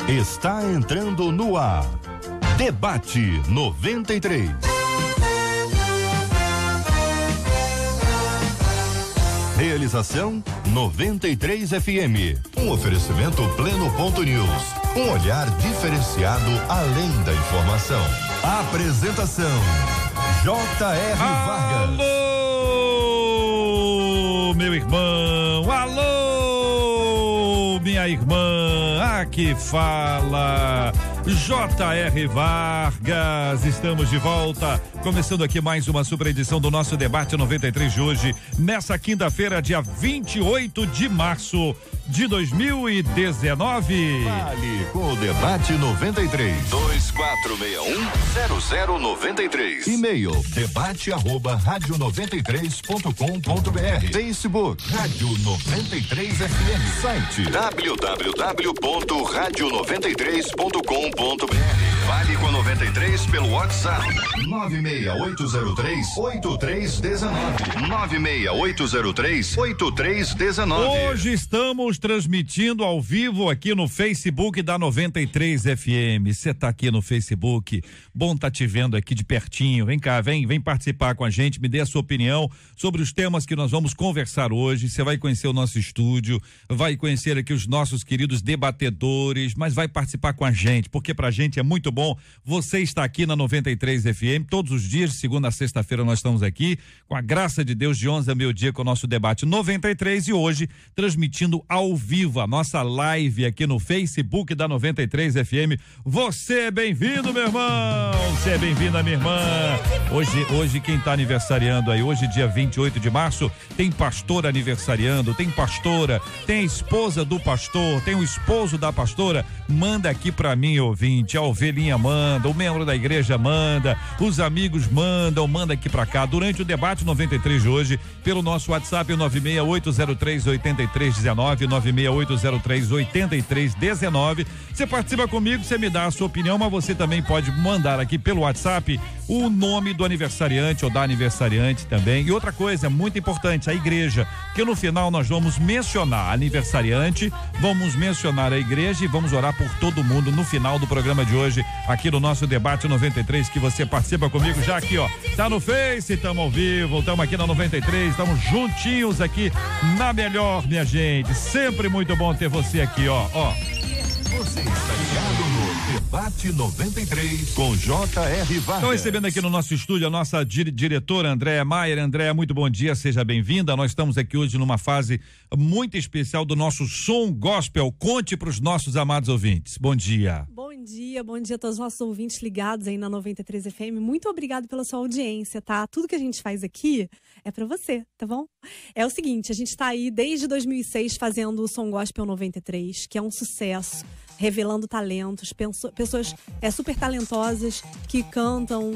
Está entrando no ar. Debate 93. Realização 93 FM. Um oferecimento Pleno.news. Um olhar diferenciado além da informação. Apresentação J.R. Vargas. Alô, meu irmão. Alô, minha irmã. Aqui fala J.R. Vargas. Estamos de volta, começando aqui mais uma super edição do nosso Debate 93 de hoje, nessa quinta-feira, dia 28 de março de 2019. Vale com o Debate 93. 2461-0093. E-mail debate@radio93.com.br. Facebook Rádio 93 FM. Site www.radio93.com.br. Vale com 93 pelo WhatsApp 96803-8319. 96803-8319. Hoje estamos transmitindo ao vivo aqui no Facebook da 93 FM. Você tá aqui no Facebook, bom tá te vendo aqui de pertinho. Vem cá, vem participar com a gente, me dê a sua opinião sobre os temas que nós vamos conversar hoje. Você vai conhecer o nosso estúdio, vai conhecer aqui os nossos queridos debatedores, mas vai participar com a gente, porque pra gente é muito bom você estar aqui na 93 FM todos os dias, de segunda a sexta-feira nós estamos aqui, com a graça de Deus, de 11 a meio-dia com o nosso Debate 93, e hoje transmitindo ao vivo a nossa live aqui no Facebook da 93 FM. Você é bem-vindo, meu irmão. Você é bem-vinda, minha irmã. Hoje quem tá aniversariando aí, hoje dia 28 de março, tem pastor aniversariando, tem pastora, tem a esposa do pastor, tem o esposo da pastora. Manda aqui pra mim, ouvinte, a ovelhinha manda, o membro da igreja manda, os amigos mandam, manda aqui pra cá. Durante o Debate 93 de hoje, pelo nosso WhatsApp 968038319, 968038319. Você participa comigo, você me dá a sua opinião, mas você também pode mandar aqui pelo WhatsApp o nome do aniversariante ou da aniversariante também. E outra coisa muito importante, a igreja, que no final nós vamos mencionar a aniversariante, vamos mencionar a igreja e vamos orar por todo mundo no final do programa de hoje, aqui no nosso Debate 93, que você participa comigo já aqui, ó. Tá no Face, estamos ao vivo, estamos aqui na 93, estamos juntinhos aqui na melhor, minha gente. Sempre muito bom ter você aqui, ó. Você está ligado no Debate 93 com J.R. Vargas. Estou recebendo aqui no nosso estúdio a nossa diretora Andréa Maier. Andréa, muito bom dia, seja bem-vinda. Nós estamos aqui hoje numa fase muito especial do nosso som gospel. Conte para os nossos amados ouvintes. Bom dia. Bom dia a todos os nossos ouvintes ligados aí na 93 FM. Muito obrigado pela sua audiência, tá? Tudo que a gente faz aqui é pra você, tá bom? É o seguinte, a gente tá aí desde 2006 fazendo o Som Gospel 93, que é um sucesso, revelando talentos, pessoas super talentosas que cantam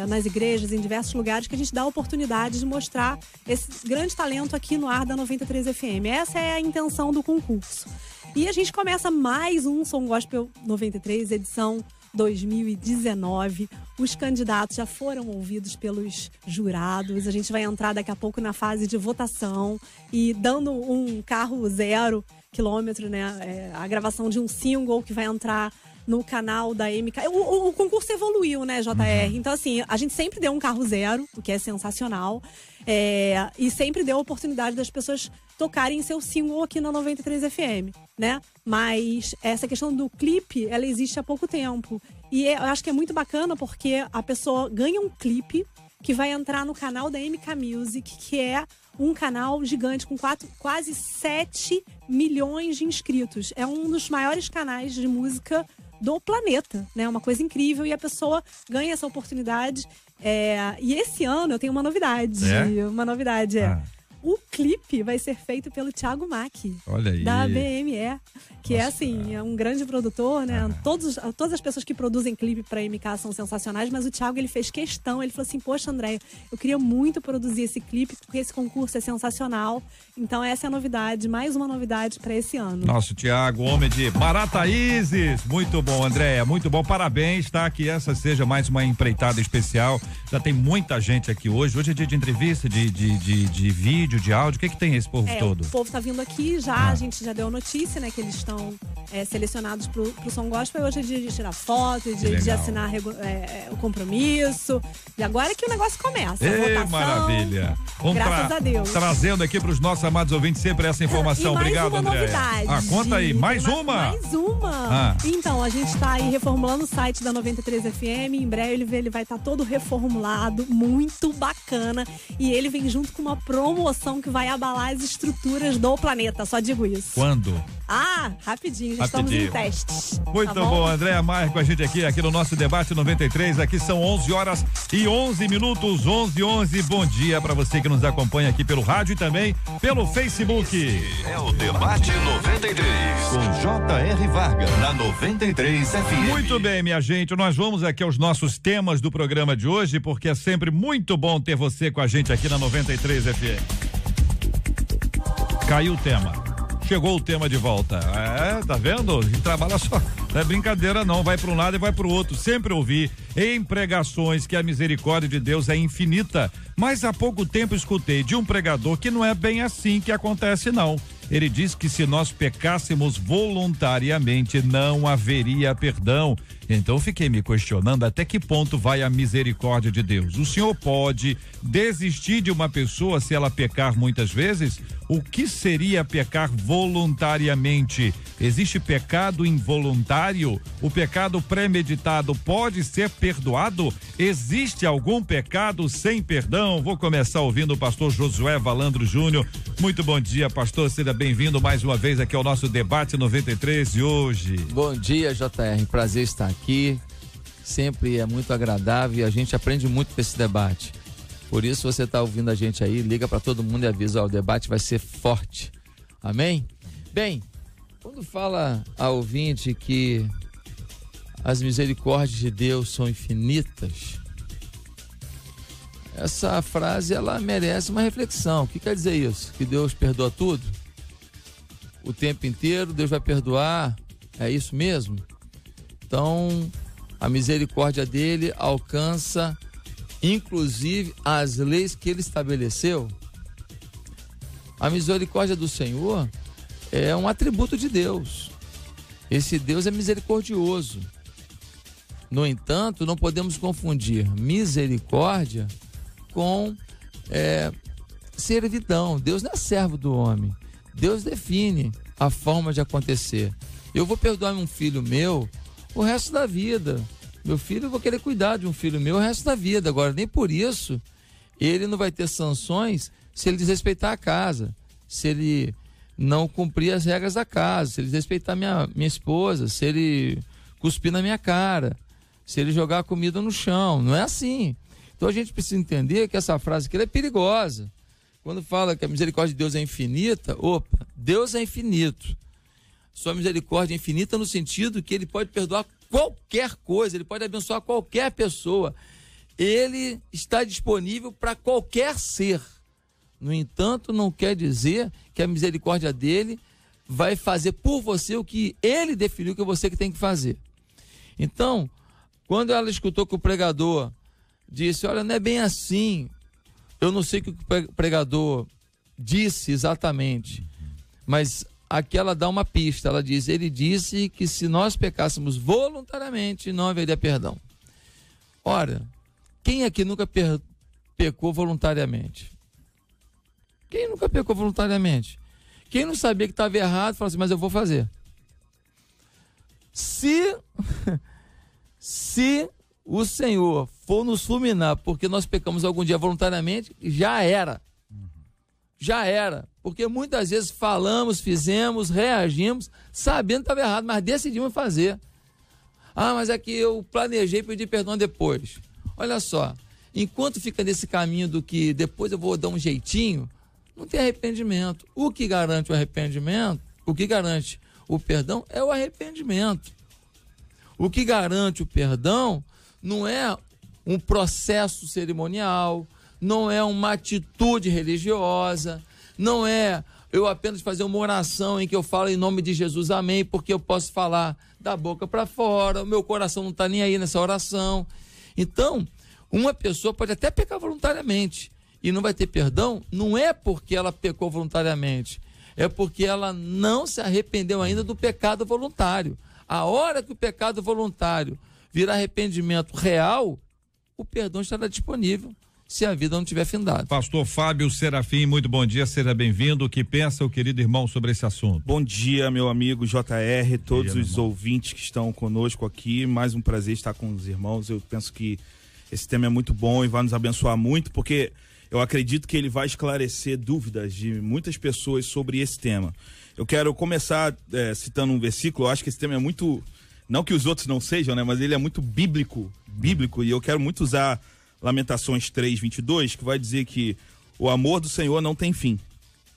nas igrejas, em diversos lugares, que a gente dá a oportunidade de mostrar esse grande talento aqui no ar da 93 FM. Essa é a intenção do concurso. E a gente começa mais um Som Gospel 93, edição 2019. Os candidatos já foram ouvidos pelos jurados. A gente vai entrar daqui a pouco na fase de votação e dando um carro 0 quilômetro, né? A gravação de um single que vai entrar no canal da MK. O concurso evoluiu, né, JR? Então, assim, a gente sempre deu um carro 0, o que é sensacional. E sempre deu a oportunidade das pessoas tocarem seu single aqui na 93 FM, né? Mas essa questão do clipe, ela existe há pouco tempo. E eu acho que é muito bacana porque a pessoa ganha um clipe que vai entrar no canal da MK Music, que é um canal gigante com quase 7 milhões de inscritos. É um dos maiores canais de música do planeta, né? Uma coisa incrível, e a pessoa ganha essa oportunidade. E esse ano eu tenho uma novidade. O clipe vai ser feito pelo Thiago Mack, olha aí, da BME, que nossa, é assim, é um grande produtor, né? Todas as pessoas que produzem clipe pra MK são sensacionais, mas o Thiago, ele fez questão, ele falou assim, poxa, Andréia, eu queria muito produzir esse clipe, porque esse concurso é sensacional. Então essa é a novidade, mais uma novidade pra esse ano. Nosso Thiago, homem de Marataízes, muito bom, Andréia, muito bom, parabéns, tá? Que essa seja mais uma empreitada especial. Já tem muita gente aqui hoje é dia de entrevista, de vídeo, vídeo, de áudio? O que tem esse povo todo? O povo tá vindo aqui já, a gente já deu notícia, né, que eles estão selecionados pro Som Gospel. Hoje é dia de tirar foto, de assinar o compromisso. E agora é que o negócio começa. Votação, maravilha. Graças a Deus. Trazendo aqui pros nossos amados ouvintes sempre essa informação. Obrigado, André. Novidade. Conta aí, mais uma? Mais uma. Então, a gente tá aí reformulando o site da 93 FM. Em breve ele vai estar todo reformulado, muito bacana. E ele vem junto com uma promoção que vai abalar as estruturas do planeta, só digo isso. Quando? Rapidinho, estamos em testes. Muito bom, Andréa Maia com a gente aqui no nosso Debate 93. Aqui são 11h11 11h11. Bom dia para você que nos acompanha aqui pelo rádio e também pelo Facebook. É o Debate 93 com J.R. Vargas na 93 FM. Muito bem, minha gente, nós vamos aqui aos nossos temas do programa de hoje, porque é sempre muito bom ter você com a gente aqui na 93 FM. Caiu o tema. Chegou o tema de volta. Tá vendo? A gente trabalha só. Não é brincadeira não, vai para um lado e vai para o outro. Sempre ouvi em pregações que a misericórdia de Deus é infinita, mas há pouco tempo escutei de um pregador que não é bem assim que acontece não. Ele diz que se nós pecássemos voluntariamente não haveria perdão. Então fiquei me questionando até que ponto vai a misericórdia de Deus. O senhor pode desistir de uma pessoa se ela pecar muitas vezes? O que seria pecar voluntariamente? Existe pecado involuntário? O pecado premeditado pode ser perdoado? Existe algum pecado sem perdão? Vou começar ouvindo o pastor Josué Valandro Júnior. Muito bom dia, pastor. Seja bem-vindo mais uma vez aqui ao nosso Debate 93 de hoje. Bom dia, JR. Prazer estar aqui. Sempre é muito agradável e a gente aprende muito com esse debate. Por isso, você está ouvindo a gente aí, liga para todo mundo e avisa, o debate vai ser forte. Amém? Bem, quando fala a ouvinte que as misericórdias de Deus são infinitas, essa frase ela merece uma reflexão. O que quer dizer isso? Que Deus perdoa tudo? O tempo inteiro Deus vai perdoar? É isso mesmo? Então, a misericórdia dele alcança inclusive as leis que ele estabeleceu. A misericórdia do Senhor é um atributo de Deus. Esse Deus é misericordioso. No entanto, não podemos confundir misericórdia com servidão. Deus não é servo do homem. Deus define a forma de acontecer. Eu vou perdoar um filho meu o resto da vida. Meu filho, eu vou querer cuidar de um filho meu o resto da vida. Agora, nem por isso ele não vai ter sanções se ele desrespeitar a casa, se ele não cumprir as regras da casa, se ele desrespeitar minha esposa, se ele cuspir na minha cara, se ele jogar a comida no chão. Não é assim. Então a gente precisa entender que essa frase aqui é perigosa. Quando fala que a misericórdia de Deus é infinita, Deus é infinito. Sua misericórdia é infinita no sentido que ele pode perdoar qualquer coisa, ele pode abençoar qualquer pessoa. Ele está disponível para qualquer ser. No entanto, não quer dizer que a misericórdia dele vai fazer por você o que ele definiu que é você que tem que fazer. Então, quando ela escutou que o pregador disse, olha, não é bem assim, eu não sei o que o pregador disse exatamente, mas aqui ela dá uma pista, ela diz, ele disse que se nós pecássemos voluntariamente, não haveria perdão. Ora, quem aqui nunca pecou voluntariamente? Quem nunca pecou voluntariamente? Quem não sabia que estava errado, fala assim, mas eu vou fazer. Se o Senhor for nos fulminar porque nós pecamos algum dia voluntariamente, já era. Já era. Porque muitas vezes falamos, fizemos, reagimos, sabendo que estava errado, mas decidimos fazer. Mas é que eu planejei pedir perdão depois. Olha só, enquanto fica nesse caminho do que depois eu vou dar um jeitinho, não tem arrependimento. O que garante o arrependimento, o que garante o perdão é o arrependimento. O que garante o perdão não é um processo cerimonial, não é uma atitude religiosa, não é eu apenas fazer uma oração em que eu falo em nome de Jesus, amém, porque eu posso falar da boca para fora, o meu coração não está nem aí nessa oração. Então, uma pessoa pode até pecar voluntariamente e não vai ter perdão, não é porque ela pecou voluntariamente, é porque ela não se arrependeu ainda do pecado voluntário. A hora que o pecado voluntário virar arrependimento real, o perdão estará disponível, se a vida não tiver findado. Pastor Fábio Serafim, muito bom dia, seja bem-vindo. O que pensa o querido irmão sobre esse assunto? Bom dia, meu amigo JR, todos os ouvintes que estão conosco aqui. Mais um prazer estar com os irmãos. Eu penso que esse tema é muito bom e vai nos abençoar muito, porque eu acredito que ele vai esclarecer dúvidas de muitas pessoas sobre esse tema. Eu quero começar citando um versículo. Eu acho que esse tema é muito, não que os outros não sejam, né, mas ele é muito bíblico, e eu quero muito usar Lamentações 3:22, que vai dizer que o amor do Senhor não tem fim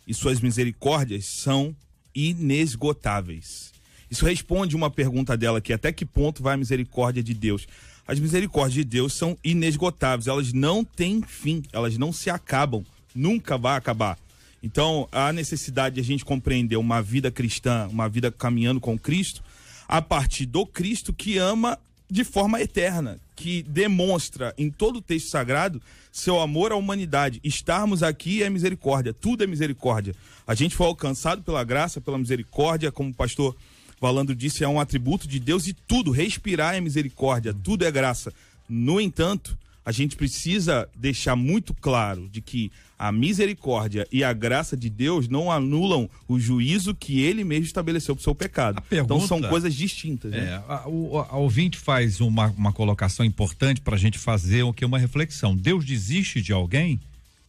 e suas misericórdias são inesgotáveis. Isso responde uma pergunta dela, que até que ponto vai a misericórdia de Deus? As misericórdias de Deus são inesgotáveis, elas não têm fim, elas não se acabam, nunca vai acabar. Então, há necessidade de a gente compreender uma vida cristã, uma vida caminhando com Cristo, a partir do Cristo que ama de forma eterna, que demonstra em todo o texto sagrado seu amor à humanidade. Estarmos aqui é misericórdia, tudo é misericórdia. A gente foi alcançado pela graça, pela misericórdia, como o pastor Valandro disse, é um atributo de Deus, e tudo, respirar é misericórdia, tudo é graça. No entanto, a gente precisa deixar muito claro de que a misericórdia e a graça de Deus não anulam o juízo que ele mesmo estabeleceu para o seu pecado. Então são coisas distintas. Né? A ouvinte faz uma colocação importante para a gente fazer uma reflexão. Deus desiste de alguém?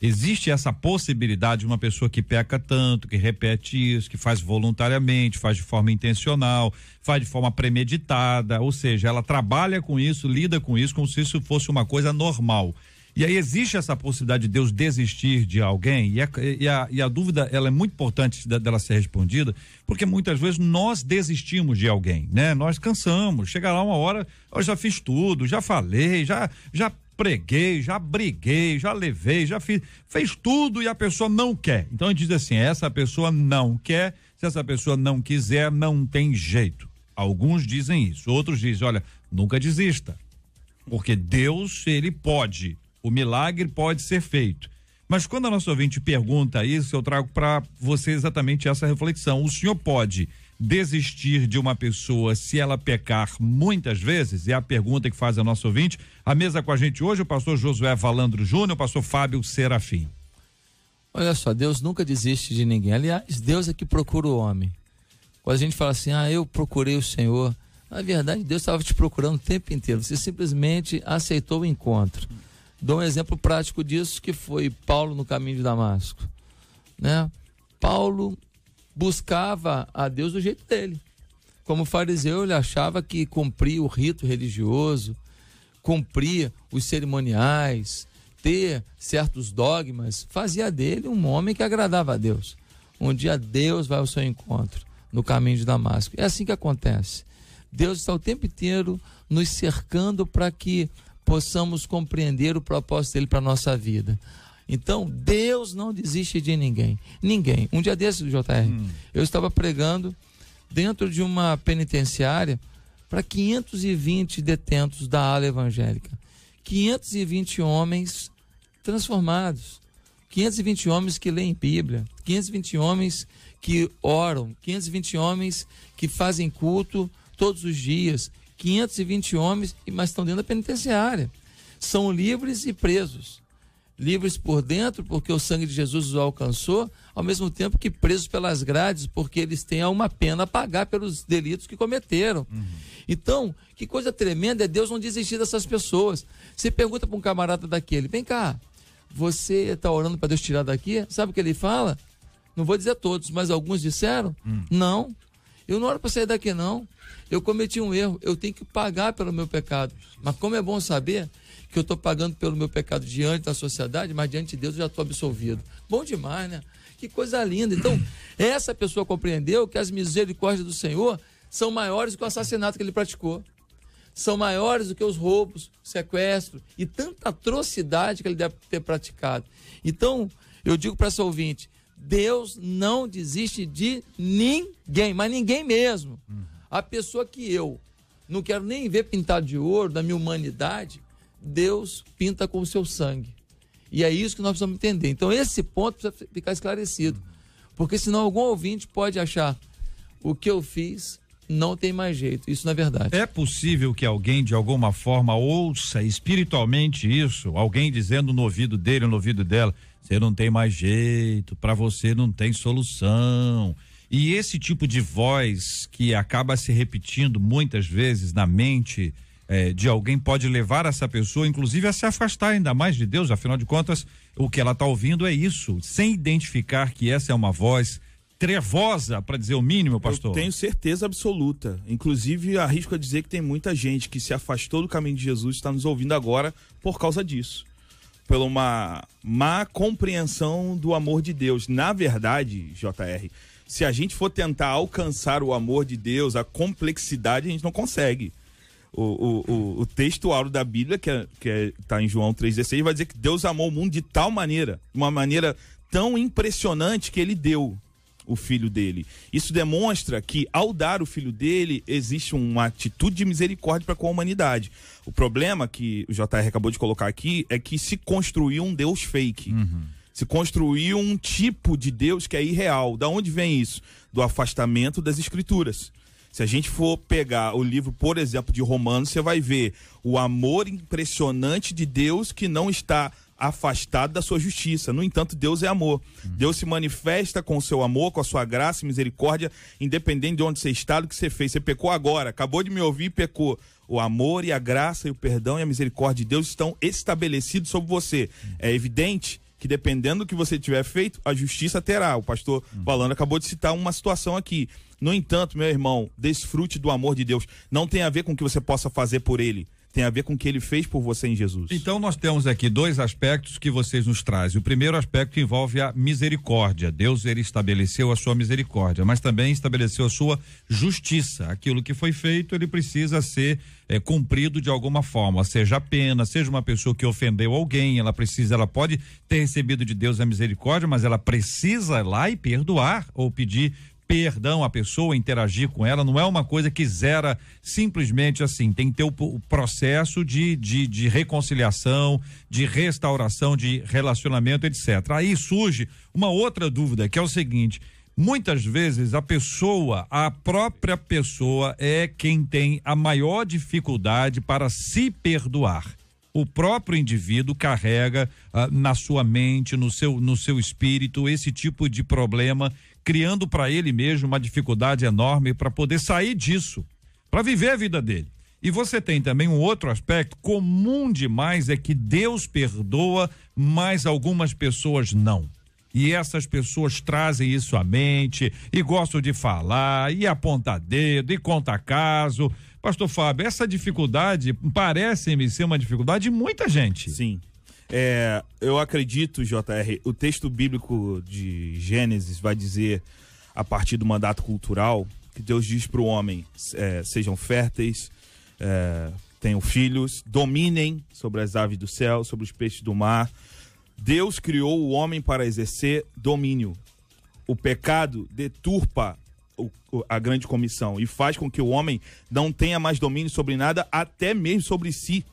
Existe essa possibilidade de uma pessoa que peca tanto, que repete isso, que faz voluntariamente, faz de forma intencional, faz de forma premeditada, ou seja, ela trabalha com isso, lida com isso como se isso fosse uma coisa normal. E aí existe essa possibilidade de Deus desistir de alguém, e a dúvida, ela é muito importante dela ser respondida, porque muitas vezes nós desistimos de alguém, né? Nós cansamos, chega lá uma hora, eu já fiz tudo, já falei, já preguei, já briguei, já levei, fez tudo e a pessoa não quer. Então a gente diz assim, essa pessoa não quer, se essa pessoa não quiser, não tem jeito. Alguns dizem isso, outros dizem, olha, nunca desista, porque Deus, ele pode, o milagre pode ser feito. Mas quando a nossa ouvinte pergunta isso, eu trago para você exatamente essa reflexão. O senhor pode desistir de uma pessoa se ela pecar muitas vezes? É a pergunta que faz a nossa ouvinte. A mesa com a gente hoje, o pastor Josué Valandro Júnior, o pastor Fábio Serafim. Olha só, Deus nunca desiste de ninguém. Aliás, Deus é que procura o homem. Quando a gente fala assim, eu procurei o Senhor, na verdade Deus estava te procurando o tempo inteiro, você simplesmente aceitou o encontro. Dou um exemplo prático disso, que foi Paulo no caminho de Damasco, né? Paulo buscava a Deus do jeito dele. Como fariseu, ele achava que cumpria o rito religioso, cumpria os cerimoniais, ter certos dogmas, fazia dele um homem que agradava a Deus. Um dia Deus vai ao seu encontro no caminho de Damasco. É assim que acontece. Deus está o tempo inteiro nos cercando para que possamos compreender o propósito dele para a nossa vida. Então, Deus não desiste de ninguém. Ninguém. Um dia desses, JR, eu estava pregando dentro de uma penitenciária para 520 detentos da ala evangélica. 520 homens transformados. 520 homens que leem Bíblia. 520 homens que oram. 520 homens que fazem culto todos os dias. 520 homens, mas estão dentro da penitenciária. São livres e presos. Livres por dentro, porque o sangue de Jesus os alcançou, ao mesmo tempo que presos pelas grades, porque eles têm uma pena a pagar pelos delitos que cometeram. Então, que coisa tremenda é Deus não desistir dessas pessoas. Você pergunta para um camarada daquele, vem cá, você está orando para Deus tirar daqui? Sabe o que ele fala? Não vou dizer todos, mas alguns disseram, não, eu não oro para sair daqui não. Eu cometi um erro, eu tenho que pagar pelo meu pecado. Mas como é bom saber que eu estou pagando pelo meu pecado diante da sociedade, mas diante de Deus eu já estou absolvido. Bom demais, né? Que coisa linda. Então, essa pessoa compreendeu que as misericórdias do Senhor são maiores do que o assassinato que ele praticou. São maiores do que os roubos, sequestro e tanta atrocidade que ele deve ter praticado. Então, eu digo para essa ouvinte, Deus não desiste de ninguém, mas ninguém mesmo. A pessoa que eu não quero nem ver pintado de ouro, da minha humanidade, Deus pinta com o seu sangue. E é isso que nós precisamos entender. Então esse ponto precisa ficar esclarecido. Porque senão algum ouvinte pode achar o que eu fiz não tem mais jeito. Isso não é verdade. É possível que alguém de alguma forma ouça espiritualmente isso, alguém dizendo no ouvido dele, no ouvido dela, você não tem mais jeito, para você não tem solução. E esse tipo de voz que acaba se repetindo muitas vezes na mente de alguém pode levar essa pessoa, inclusive, a se afastar ainda mais de Deus. Afinal de contas, o que ela está ouvindo é isso, sem identificar que essa é uma voz trevosa, para dizer o mínimo, pastor. Eu tenho certeza absoluta. Inclusive, arrisco a dizer que tem muita gente que se afastou do caminho de Jesus e está nos ouvindo agora por causa disso. Pela uma má compreensão do amor de Deus. Na verdade, JR, se a gente for tentar alcançar o amor de Deus, a complexidade, a gente não consegue. O texto áureo da Bíblia, que está em João 3,16, vai dizer que Deus amou o mundo de tal maneira, uma maneira tão impressionante que ele deu o filho dele. Isso demonstra que ao dar o filho dele existe uma atitude de misericórdia para com a humanidade. O problema que o JR acabou de colocar aqui é que se construiu um Deus fake. Se construiu um tipo de Deus que é irreal. Da onde vem isso? Do afastamento das escrituras. Se a gente for pegar o livro, por exemplo, de Romanos, você vai ver o amor impressionante de Deus que não está afastado da sua justiça. No entanto, Deus é amor. Deus se manifesta com o seu amor, com a sua graça e misericórdia, independente de onde você está, do que você fez. Você pecou agora, acabou de me ouvir e pecou. O amor e a graça e o perdão e a misericórdia de Deus estão estabelecidos sobre você. É evidente que dependendo do que você tiver feito, a justiça terá. O pastor Valano acabou de citar uma situação aqui. No entanto, meu irmão, desfrute do amor de Deus. Não tem a ver com o que você possa fazer por ele. Tem a ver com o que ele fez por você em Jesus. Então nós temos aqui dois aspectos que vocês nos trazem. O primeiro aspecto envolve a misericórdia. Deus, ele estabeleceu a sua misericórdia, mas também estabeleceu a sua justiça. Aquilo que foi feito, ele precisa ser cumprido de alguma forma, seja a pena, seja uma pessoa que ofendeu alguém, ela pode ter recebido de Deus a misericórdia, mas ela precisa ir lá e perdoar ou pedir perdão à pessoa, interagir com ela. Não é uma coisa que zera simplesmente assim, tem que ter o processo de reconciliação, de restauração, de relacionamento, etc. Aí surge uma outra dúvida, que é o seguinte: muitas vezes a própria pessoa é quem tem a maior dificuldade para se perdoar. O próprio indivíduo carrega na sua mente, no seu espírito, esse tipo de problema, criando para ele mesmo uma dificuldade enorme para poder sair disso, para viver a vida dele. E você tem também um outro aspecto comum demais, é que Deus perdoa, mas algumas pessoas não. E essas pessoas trazem isso à mente e gostam de falar, e apontar dedo, e contar caso. Pastor Fábio, essa dificuldade parece-me ser uma dificuldade de muita gente. Sim. Eu acredito, JR, o texto bíblico de Gênesis vai dizer, a partir do mandato cultural, que Deus diz para o homem, sejam férteis, tenham filhos, dominem sobre as aves do céu, sobre os peixes do mar. Deus criou o homem para exercer domínio. O pecado deturpa a grande comissão e faz com que o homem não tenha mais domínio sobre nada, até mesmo sobre si,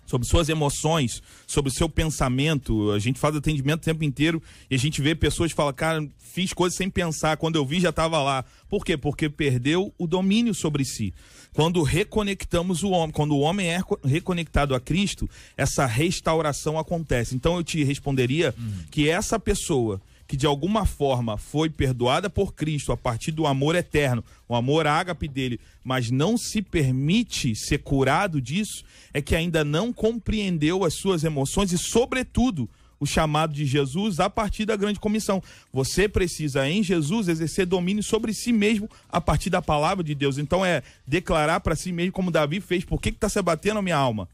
sobre suas emoções, sobre o seu pensamento. A gente faz atendimento o tempo inteiro e a gente vê pessoas que falam, cara, fiz coisas sem pensar, quando eu vi já estava lá. Por quê? Porque perdeu o domínio sobre si. Quando reconectamos o homem, quando o homem é reconectado a Cristo, essa restauração acontece. Então eu te responderia que essa pessoa que de alguma forma foi perdoada por Cristo a partir do amor eterno, o amor ágape dele, mas não se permite ser curado disso, é que ainda não compreendeu as suas emoções e, sobretudo, o chamado de Jesus a partir da grande comissão. Você precisa, em Jesus, exercer domínio sobre si mesmo a partir da palavra de Deus. Então é declarar para si mesmo, como Davi fez, por que está se abatendo a minha alma?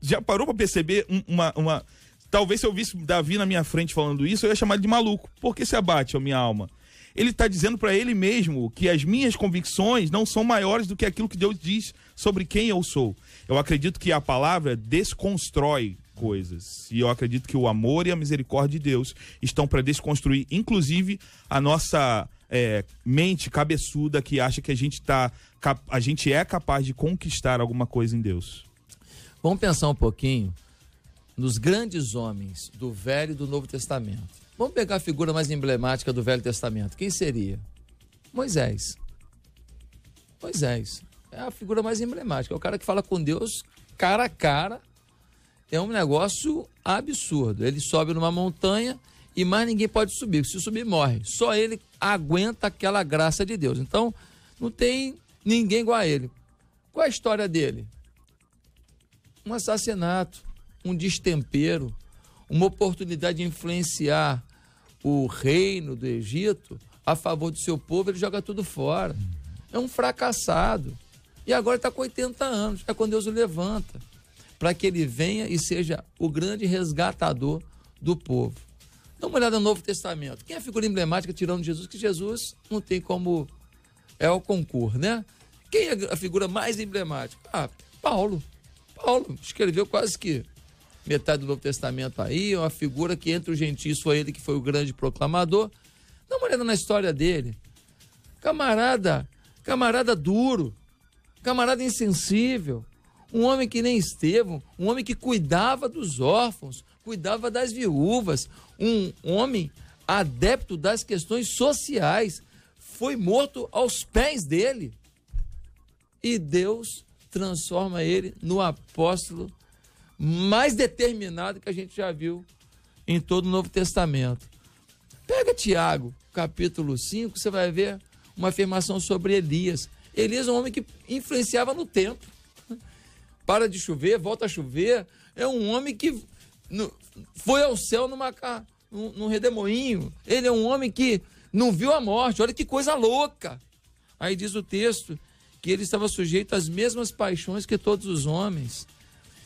Já parou para perceber Talvez se eu visse Davi na minha frente falando isso, eu ia chamar ele de maluco. Por que se abate a minha alma? Ele está dizendo para ele mesmo que as minhas convicções não são maiores do que aquilo que Deus diz sobre quem eu sou. Eu acredito que a palavra desconstrói coisas. E eu acredito que o amor e a misericórdia de Deus estão para desconstruir, inclusive, a nossa mente cabeçuda que acha que a gente é capaz de conquistar alguma coisa em Deus. Vamos pensar um pouquinho nos grandes homens do Velho e do Novo Testamento. Vamos pegar a figura mais emblemática do Velho Testamento. Quem seria? Moisés. Moisés é a figura mais emblemática. É o cara que fala com Deus cara a cara. É um negócio absurdo. Ele sobe numa montanha e mais ninguém pode subir. Se subir, morre. Só ele aguenta aquela graça de Deus. Então, não tem ninguém igual a ele. Qual é a história dele? Um assassinato, um destempero, uma oportunidade de influenciar o reino do Egito a favor do seu povo, ele joga tudo fora. É um fracassado. E agora está com 80 anos. É quando Deus o levanta, para que ele venha e seja o grande resgatador do povo. Dá uma olhada no Novo Testamento. Quem é a figura emblemática tirando Jesus? Que Jesus não tem como... É o concurso, né? Quem é a figura mais emblemática? Paulo. Paulo escreveu quase que metade do Novo Testamento aí, é uma figura que entre os gentios foi ele que foi o grande proclamador. Dá uma olhada na história dele. Camarada duro, camarada insensível, um homem que nem Estevão, um homem que cuidava dos órfãos, cuidava das viúvas, um homem adepto das questões sociais, foi morto aos pés dele. E Deus transforma ele no apóstolo mais determinado que a gente já viu em todo o Novo Testamento. Pega Tiago, capítulo 5, você vai ver uma afirmação sobre Elias. Elias é um homem que influenciava no tempo. Para de chover, volta a chover. É um homem que foi ao céu num redemoinho. Ele é um homem que não viu a morte. Olha que coisa louca. Aí diz o texto que ele estava sujeito às mesmas paixões que todos os homens.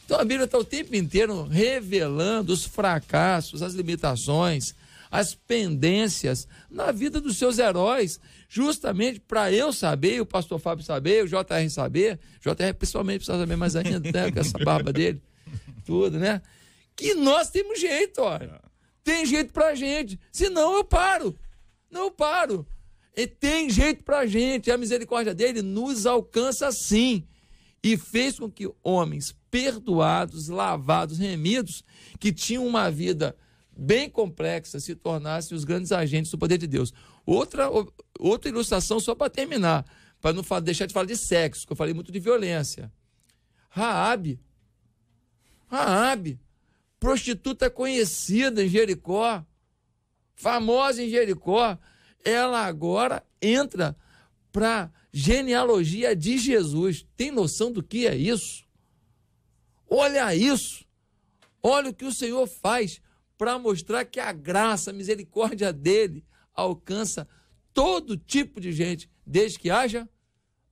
Então a Bíblia está o tempo inteiro revelando os fracassos, as limitações, as pendências na vida dos seus heróis, justamente para eu saber, o pastor Fábio saber, o JR saber, JR pessoalmente precisa saber mais ainda, né, com essa barba dele, tudo, né? Que nós temos jeito, olha. Tem jeito pra gente, senão eu paro. Não, eu paro. E tem jeito pra gente, a misericórdia dele nos alcança sim. E fez com que homens perdoados, lavados, remidos, que tinham uma vida bem complexa, se tornassem os grandes agentes do poder de Deus. Outra ilustração só para terminar, para não deixar de falar de sexo, que eu falei muito de violência. Raabe, prostituta conhecida em Jericó, famosa em Jericó, ela agora entra para genealogia de Jesus. Tem noção do que é isso? Olha isso. Olha o que o Senhor faz para mostrar que a graça, a misericórdia dele alcança todo tipo de gente, desde que haja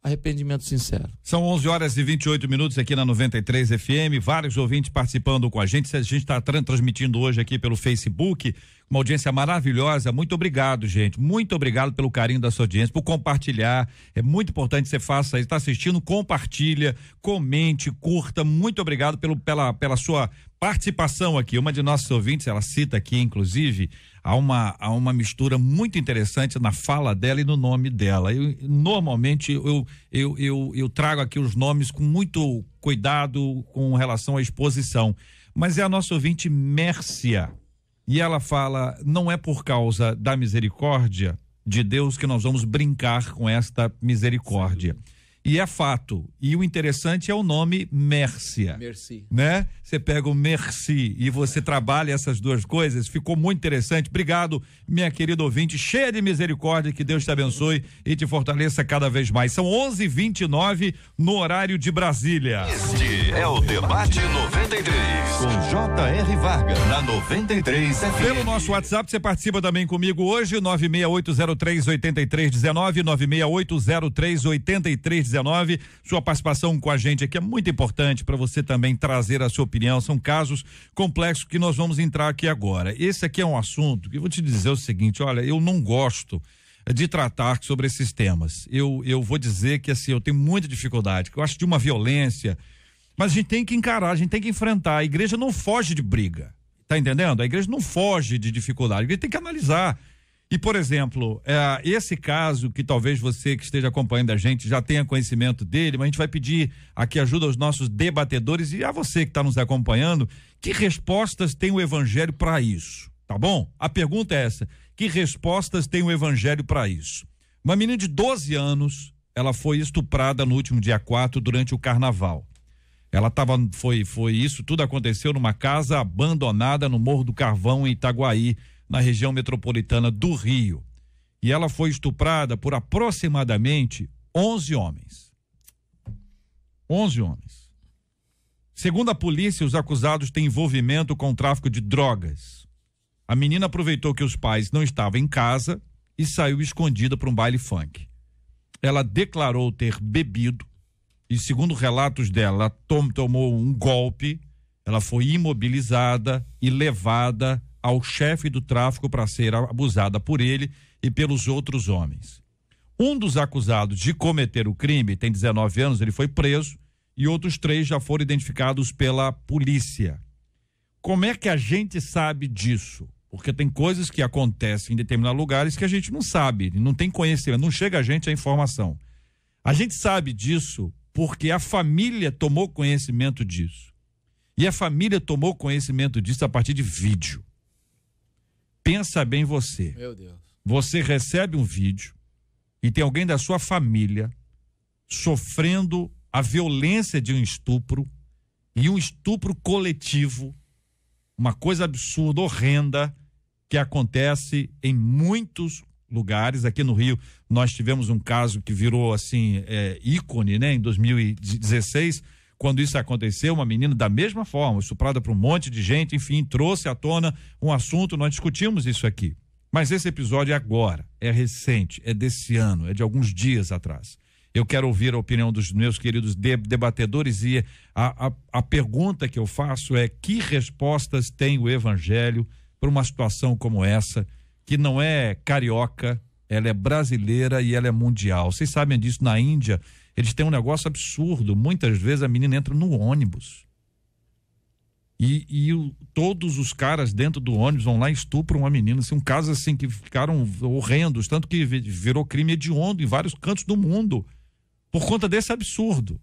arrependimento sincero. São 11h28 aqui na 93 FM, vários ouvintes participando com a gente está transmitindo hoje aqui pelo Facebook, uma audiência maravilhosa. Muito obrigado, gente, muito obrigado pelo carinho da sua audiência, por compartilhar, é muito importante que você faça isso, está assistindo, compartilha, comente, curta, muito obrigado pela sua participação aqui. Uma de nossas ouvintes, ela cita aqui, inclusive, há uma mistura muito interessante na fala dela e no nome dela. Normalmente eu trago aqui os nomes com muito cuidado com relação à exposição, mas é a nossa ouvinte Mércia, e ela fala: não é por causa da misericórdia de Deus que nós vamos brincar com esta misericórdia. E é fato. E o interessante é o nome Mércia. Merci. Né? Você pega o merci e você trabalha essas duas coisas, ficou muito interessante. Obrigado, minha querida ouvinte, cheia de misericórdia, que Deus te abençoe e te fortaleça cada vez mais. São 11h29 no horário de Brasília. Este é o Debate 93, com J.R. Vargas, na 93 FM. Pelo nosso WhatsApp, você participa também comigo hoje, 968038319, 968038319. Sua participação com a gente aqui é muito importante para você também trazer a sua opinião. São casos complexos que nós vamos entrar aqui agora. Esse aqui é um assunto que eu vou te dizer o seguinte: olha, eu não gosto de tratar sobre esses temas. Eu vou dizer que assim, eu tenho muita dificuldade, que eu acho de uma violência, mas a gente tem que encarar, a gente tem que enfrentar. A igreja não foge de briga, tá entendendo? A igreja não foge de dificuldade, a igreja tem que analisar. E, por exemplo, esse caso que talvez você que esteja acompanhando a gente já tenha conhecimento dele, mas a gente vai pedir aqui ajuda aos nossos debatedores e a você que está nos acompanhando, que respostas tem o evangelho para isso, tá bom? A pergunta é essa, que respostas tem o evangelho para isso? Uma menina de 12 anos, ela foi estuprada no último dia 4 durante o carnaval. Ela isso tudo aconteceu numa casa abandonada no Morro do Carvão, em Itaguaí, na região metropolitana do Rio. E ela foi estuprada por aproximadamente 11 homens. 11 homens. Segundo a polícia, os acusados têm envolvimento com o tráfico de drogas. A menina aproveitou que os pais não estavam em casa e saiu escondida para um baile funk. Ela declarou ter bebido e, segundo relatos dela, tomou um golpe, ela foi imobilizada e levada ao chefe do tráfico para ser abusada por ele e pelos outros homens. Um dos acusados de cometer o crime tem 19 anos, ele foi preso e outros 3 já foram identificados pela polícia. Como é que a gente sabe disso? Porque tem coisas que acontecem em determinados lugares que a gente não sabe, não tem conhecimento, não chega a gente a informação. A gente sabe disso porque a família tomou conhecimento disso. E a família tomou conhecimento disso a partir de vídeo. Pensa bem você. Meu Deus. Você recebe um vídeo e tem alguém da sua família sofrendo a violência de um estupro e um estupro coletivo, uma coisa absurda, horrenda, que acontece em muitos lugares. Aqui no Rio nós tivemos um caso que virou assim ícone, né? Em 2016, quando isso aconteceu, uma menina da mesma forma, estuprada por um monte de gente, enfim, trouxe à tona um assunto, nós discutimos isso aqui. Mas esse episódio é agora, é recente, é desse ano, é de alguns dias atrás. Eu quero ouvir a opinião dos meus queridos debatedores e a pergunta que eu faço é: que respostas tem o evangelho para uma situação como essa, que não é carioca, ela é brasileira e ela é mundial? Vocês sabem disso, na Índia eles têm um negócio absurdo, muitas vezes a menina entra no ônibus e todos os caras dentro do ônibus vão lá e estupram uma menina. Assim, um caso assim que ficaram horrendos, tanto que virou crime hediondo em vários cantos do mundo por conta desse absurdo.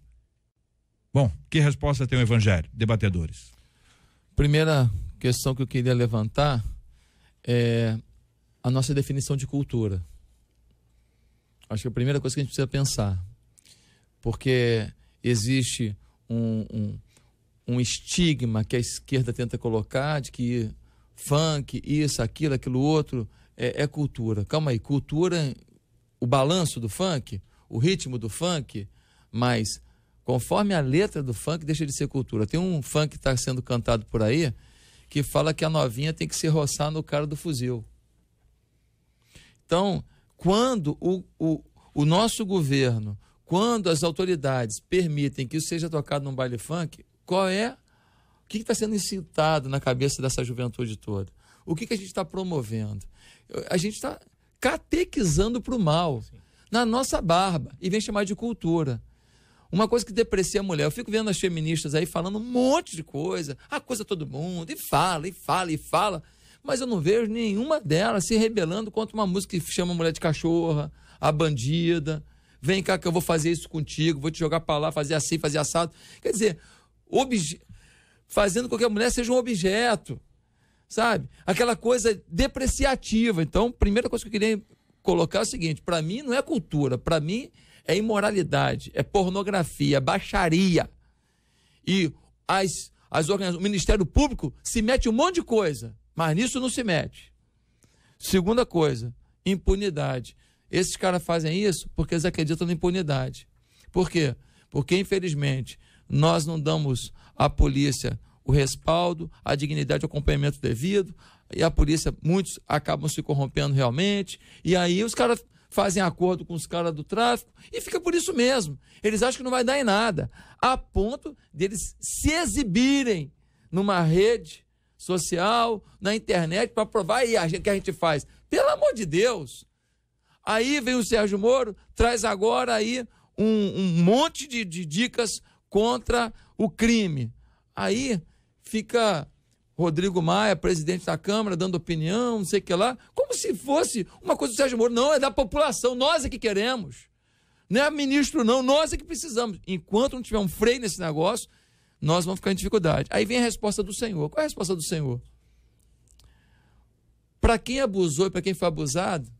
Bom, que resposta tem o evangelho, debatedores? Primeira questão que eu queria levantar é a nossa definição de cultura. Acho que é a primeira coisa que a gente precisa pensar, porque existe um estigma que a esquerda tenta colocar de que funk, isso, aquilo outro, é cultura. Calma aí, cultura, o balanço do funk, o ritmo do funk, mas conforme a letra do funk deixa de ser cultura. Tem um funk que está sendo cantado por aí que fala que a novinha tem que se roçar no cara do fuzil. Então, quando o nosso governo, quando as autoridades permitem que isso seja tocado num baile funk, o que está sendo incitado na cabeça dessa juventude toda? O que a gente está promovendo? A gente está catequizando para o mal, sim, na nossa barba, e vem chamar de cultura. Uma coisa que deprecia a mulher. Eu fico vendo as feministas aí falando um monte de coisa, acusa todo mundo, e fala, mas eu não vejo nenhuma delas se rebelando contra uma música que chama a mulher de cachorra, a bandida. Vem cá que eu vou fazer isso contigo, vou te jogar para lá, fazer assim, fazer assado. Quer dizer, fazendo com que a mulher seja um objeto, sabe? Aquela coisa depreciativa. Então, primeira coisa que eu queria colocar é o seguinte: para mim não é cultura, para mim é imoralidade, é pornografia, é baixaria. E o Ministério Público se mete um monte de coisa, mas nisso não se mete. Segunda coisa, impunidade. Esses caras fazem isso porque eles acreditam na impunidade. Por quê? Porque, infelizmente, nós não damos à polícia o respaldo, a dignidade, o acompanhamento devido, e a polícia, muitos acabam se corrompendo realmente, e aí os caras fazem acordo com os caras do tráfico e fica por isso mesmo. Eles acham que não vai dar em nada, a ponto deles se exibirem numa rede social, na internet, para provar aí o que a gente faz. Pelo amor de Deus! Aí vem o Sérgio Moro, traz agora aí um monte de dicas contra o crime. Aí fica Rodrigo Maia, presidente da Câmara, dando opinião, não sei o que lá. Como Como se fosse uma coisa do Sérgio Moro. Não, é da população, nós é que queremos. Não é ministro não, nós é que precisamos. Enquanto não tiver um freio nesse negócio, nós vamos ficar em dificuldade. Aí vem a resposta do Senhor. Qual é a resposta do Senhor? Para quem abusou e para quem foi abusado,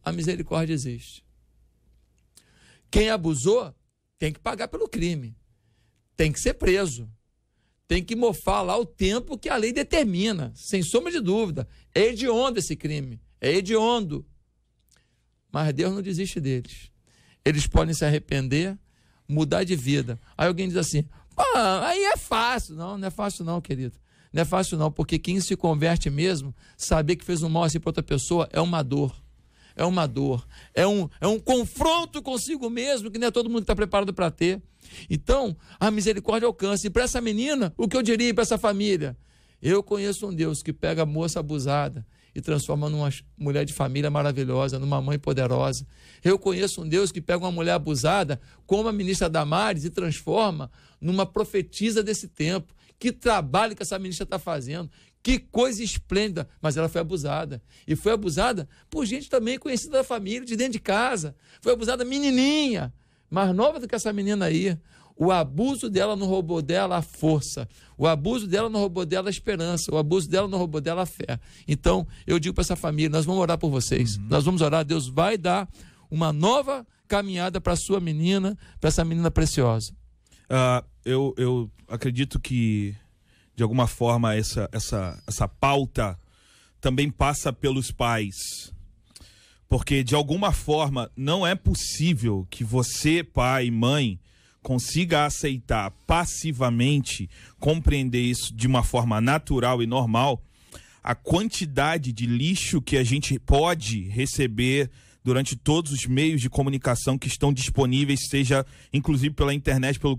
a misericórdia existe. Quem abusou tem que pagar pelo crime. Tem que ser preso. Tem que mofar lá o tempo que a lei determina, sem sombra de dúvida. É hediondo esse crime. É hediondo. Mas Deus não desiste deles. Eles podem se arrepender, mudar de vida. Aí alguém diz assim, aí é fácil. Não, não é fácil não, querido. Não é fácil não, porque quem se converte mesmo, saber que fez um mal assim para outra pessoa, é uma dor. É uma dor. É um confronto consigo mesmo, que não é todo mundo que está preparado para ter. Então, a misericórdia alcança. E para essa menina, o que eu diria para essa família? Eu conheço um Deus que pega a moça abusada e transforma numa mulher de família maravilhosa, numa mãe poderosa. Eu conheço um Deus que pega uma mulher abusada, como a ministra Damares, e transforma numa profetisa desse tempo. Que trabalho que essa ministra está fazendo. Que coisa esplêndida. Mas ela foi abusada. E foi abusada por gente também conhecida da família, de dentro de casa. Foi abusada menininha, mais nova do que essa menina aí. O abuso dela não roubou dela a força. O abuso dela não roubou dela a esperança. O abuso dela não roubou dela a fé. Então, eu digo para essa família, nós vamos orar por vocês. Nós vamos orar, Deus vai dar uma nova caminhada para a sua menina, para essa menina preciosa. Eu acredito que, de alguma forma, essa pauta também passa pelos pais. Porque, de alguma forma, não é possível que você, pai, mãe, consiga aceitar passivamente, compreender isso de uma forma natural e normal, a quantidade de lixo que a gente pode receber durante todos os meios de comunicação que estão disponíveis, seja inclusive pela internet, pelo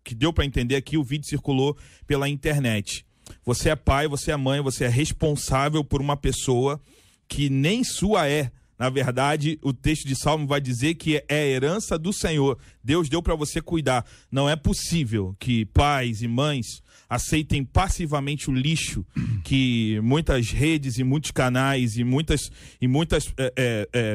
que deu para entender aqui, o vídeo circulou pela internet. Você é pai, você é mãe, você é responsável por uma pessoa que nem sua é. Na verdade, o texto de Salmo vai dizer que é a herança do Senhor. Deus deu para você cuidar. Não é possível que pais e mães aceitem passivamente o lixo que muitas redes e muitos canais e muitas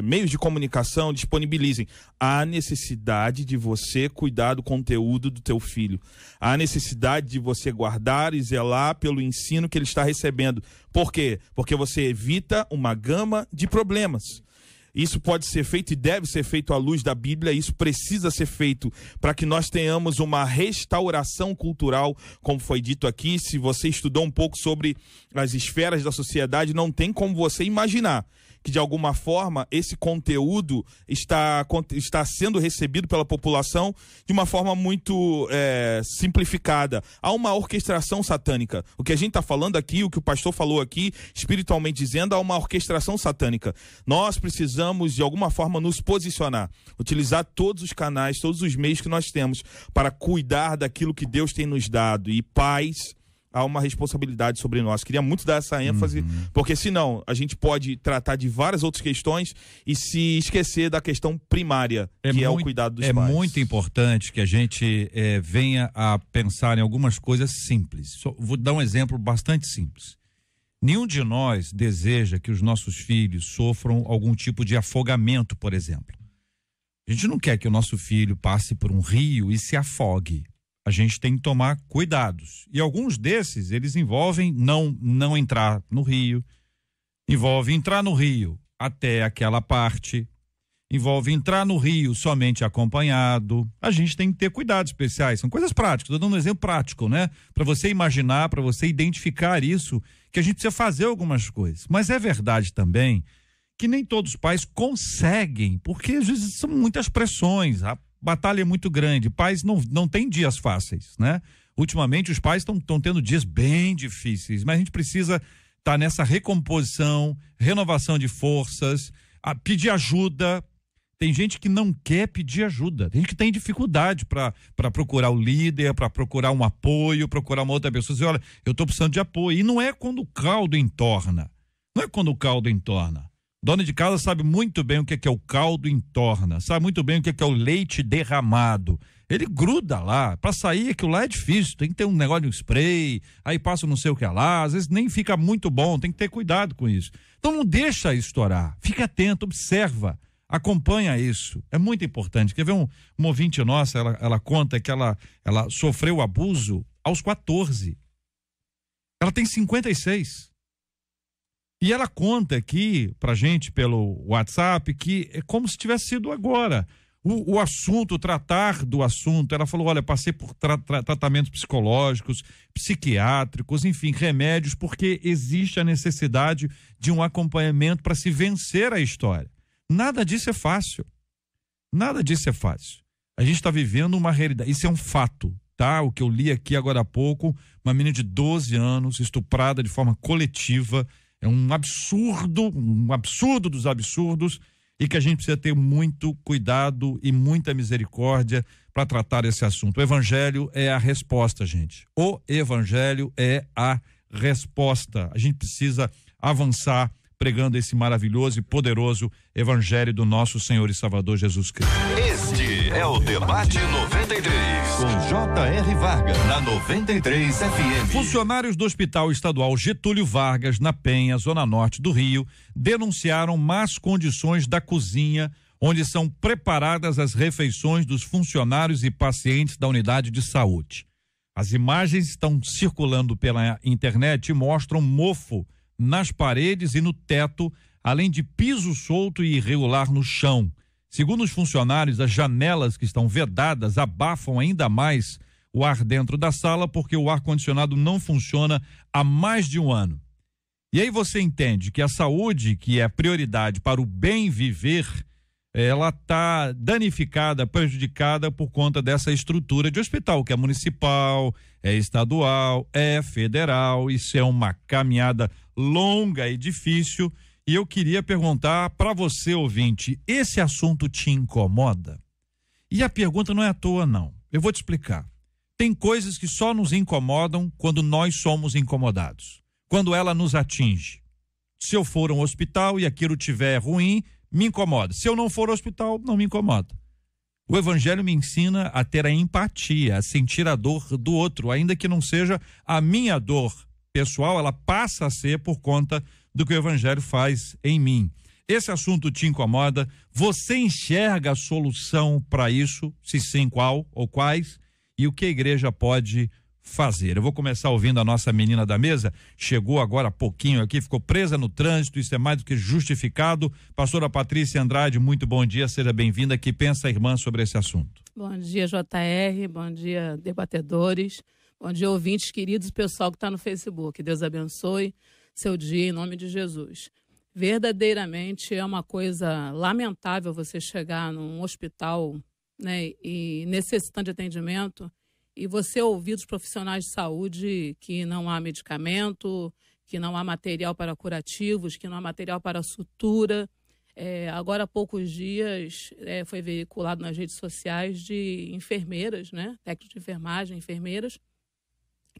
meios de comunicação disponibilizem. Há necessidade de você cuidar do conteúdo do teu filho. Há necessidade de você guardar e zelar pelo ensino que ele está recebendo. Por quê? Porque você evita uma gama de problemas. Isso pode ser feito e deve ser feito à luz da Bíblia. Isso precisa ser feito para que nós tenhamos uma restauração cultural, como foi dito aqui. Se você estudou um pouco sobre as esferas da sociedade, não tem como você imaginar que de alguma forma esse conteúdo está sendo recebido pela população de uma forma muito simplificada. Há uma orquestração satânica. O que a gente está falando aqui, o que o pastor falou aqui, espiritualmente dizendo, há uma orquestração satânica. Nós precisamos de alguma forma nos posicionar, utilizar todos os canais, todos os meios que nós temos para cuidar daquilo que Deus tem nos dado. E paz, há uma responsabilidade sobre nós. Queria muito dar essa ênfase, porque senão a gente pode tratar de várias outras questões e se esquecer da questão primária, que é o cuidado dos pais. É muito importante que a gente venha a pensar em algumas coisas simples. Vou dar um exemplo bastante simples. Nenhum de nós deseja que os nossos filhos sofram algum tipo de afogamento, por exemplo. A gente não quer que o nosso filho passe por um rio e se afogue. A gente tem que tomar cuidados. E alguns desses, eles envolvem não entrar no rio, envolve entrar no rio até aquela parte, envolve entrar no rio somente acompanhado. A gente tem que ter cuidados especiais, são coisas práticas. Estou dando um exemplo prático, né? Para você imaginar, para você identificar isso, que a gente precisa fazer algumas coisas. Mas é verdade também que nem todos os pais conseguem, porque às vezes são muitas pressões, a batalha é muito grande, pais não têm dias fáceis, né? Ultimamente os pais estão tendo dias bem difíceis, mas a gente precisa estar nessa recomposição, renovação de forças, pedir ajuda. Tem gente que não quer pedir ajuda, tem gente que tem dificuldade para procurar o líder, para procurar um apoio, procurar uma outra pessoa, dizer, olha, eu estou precisando de apoio. E não é quando o caldo entorna, Dona de casa sabe muito bem o que é o caldo entorna, sabe muito bem o que é o leite derramado. Ele gruda lá, para sair aquilo lá é difícil, tem que ter um negócio de um spray, aí passa não sei o que lá, às vezes nem fica muito bom, tem que ter cuidado com isso. Então não deixa estourar, fica atento, observa, acompanha isso, é muito importante. Quer ver uma ouvinte nossa, ela conta que ela sofreu abuso aos 14, ela tem 56. E ela conta aqui pra gente pelo WhatsApp que é como se tivesse sido agora. O assunto, tratar do assunto, ela falou, olha, passei por tratamentos psicológicos, psiquiátricos, enfim, remédios, porque existe a necessidade de um acompanhamento para se vencer a história. Nada disso é fácil. Nada disso é fácil. A gente está vivendo uma realidade, isso é um fato, tá? O que eu li aqui agora há pouco, uma menina de 12 anos, estuprada de forma coletiva, é um absurdo dos absurdos, e que a gente precisa ter muito cuidado e muita misericórdia para tratar esse assunto. O evangelho é a resposta, gente. O evangelho é a resposta. A gente precisa avançar pregando esse maravilhoso e poderoso evangelho do nosso Senhor e Salvador Jesus Cristo. Este é o Debate 93, com J.R. Vargas, na 93 FM. Funcionários do Hospital Estadual Getúlio Vargas, na Penha, zona norte do Rio, denunciaram más condições da cozinha, onde são preparadas as refeições dos funcionários e pacientes da unidade de saúde. As imagens estão circulando pela internet e mostram mofo nas paredes e no teto, além de piso solto e irregular no chão. Segundo os funcionários, as janelas que estão vedadas abafam ainda mais o ar dentro da sala, porque o ar-condicionado não funciona há mais de um ano. E aí você entende que a saúde, que é prioridade para o bem viver, ela está danificada, prejudicada por conta dessa estrutura de hospital, que é municipal, é estadual, é federal. Isso é uma caminhada longa e difícil. E eu queria perguntar para você, ouvinte, esse assunto te incomoda? E a pergunta não é à toa, não. Eu vou te explicar. Tem coisas que só nos incomodam quando nós somos incomodados, quando ela nos atinge. Se eu for a um hospital e aquilo tiver ruim, me incomoda. Se eu não for ao hospital, não me incomoda. O evangelho me ensina a ter a empatia, a sentir a dor do outro, ainda que não seja a minha dor pessoal, ela passa a ser por conta do que o evangelho faz em mim. Esse assunto te incomoda? Você enxerga a solução para isso? Se sim, qual ou quais? E o que a igreja pode fazer? Eu vou começar ouvindo a nossa menina da mesa, chegou agora há pouquinho aqui, ficou presa no trânsito, isso é mais do que justificado. Pastora Patrícia Andrade, muito bom dia, seja bem-vinda. Que pensa a irmã sobre esse assunto? Bom dia, JR, bom dia, debatedores, bom dia, ouvintes queridos e pessoal que está no Facebook. Deus abençoe seu dia em nome de Jesus. Verdadeiramente é uma coisa lamentável você chegar num hospital, né, e necessitando de atendimento, e você ouvir dos profissionais de saúde que não há medicamento, que não há material para curativos, que não há material para sutura. Agora há poucos dias foi veiculado nas redes sociais de enfermeiras, né, técnicos de enfermagem, enfermeiras,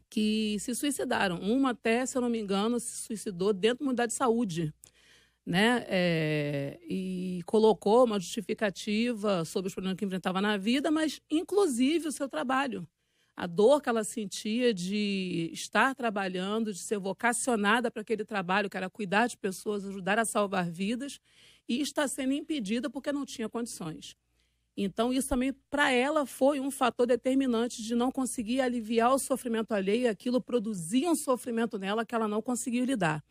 que se suicidaram. Uma até, se eu não me engano, se suicidou dentro da unidade de saúde, né? E colocou uma justificativa sobre os problemas que enfrentava na vida, mas inclusive o seu trabalho. A dor que ela sentia de estar trabalhando, de ser vocacionada para aquele trabalho, que era cuidar de pessoas, ajudar a salvar vidas, e está sendo impedida porque não tinha condições. Então, isso também, para ela, foi um fator determinante de não conseguir aliviar o sofrimento alheio, e aquilo produzia um sofrimento nela que ela não conseguiu lidar.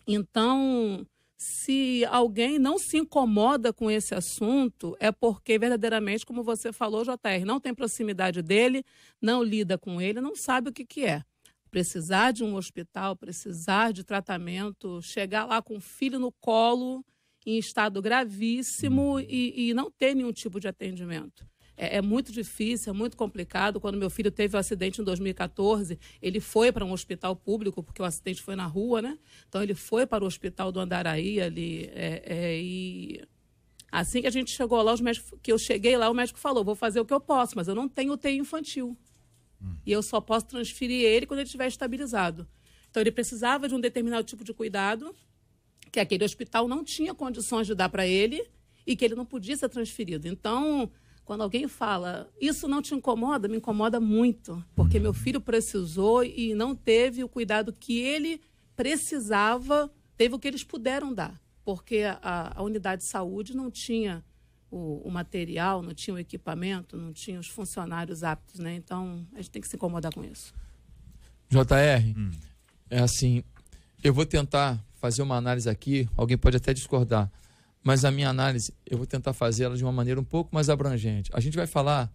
Então, se alguém não se incomoda com esse assunto, é porque verdadeiramente, como você falou, JR, não tem proximidade dele, não lida com ele, não sabe o que é. Precisar de um hospital, precisar de tratamento, chegar lá com o filho no colo, em estado gravíssimo e não ter nenhum tipo de atendimento. É muito difícil, é muito complicado. Quando meu filho teve o acidente em 2014, ele foi para um hospital público, porque o acidente foi na rua, né? Então, ele foi para o hospital do Andaraí ali. E assim que a gente chegou lá, que eu cheguei lá, o médico falou, vou fazer o que eu posso, mas eu não tenho UTI infantil. E eu só posso transferir ele quando ele estiver estabilizado. Então, ele precisava de um determinado tipo de cuidado, que aquele hospital não tinha condições de dar para ele e que ele não podia ser transferido. Então, Quando alguém fala, isso não te incomoda? Me incomoda muito, porque meu filho precisou e não teve o cuidado que ele precisava, teve o que eles puderam dar, porque a unidade de saúde não tinha o material, não tinha o equipamento, não tinha os funcionários aptos, né? Então, a gente tem que se incomodar com isso. JR, é assim, eu vou tentar fazer uma análise aqui, alguém pode até discordar, mas a minha análise, eu vou tentar fazê-la de uma maneira um pouco mais abrangente. A gente vai falar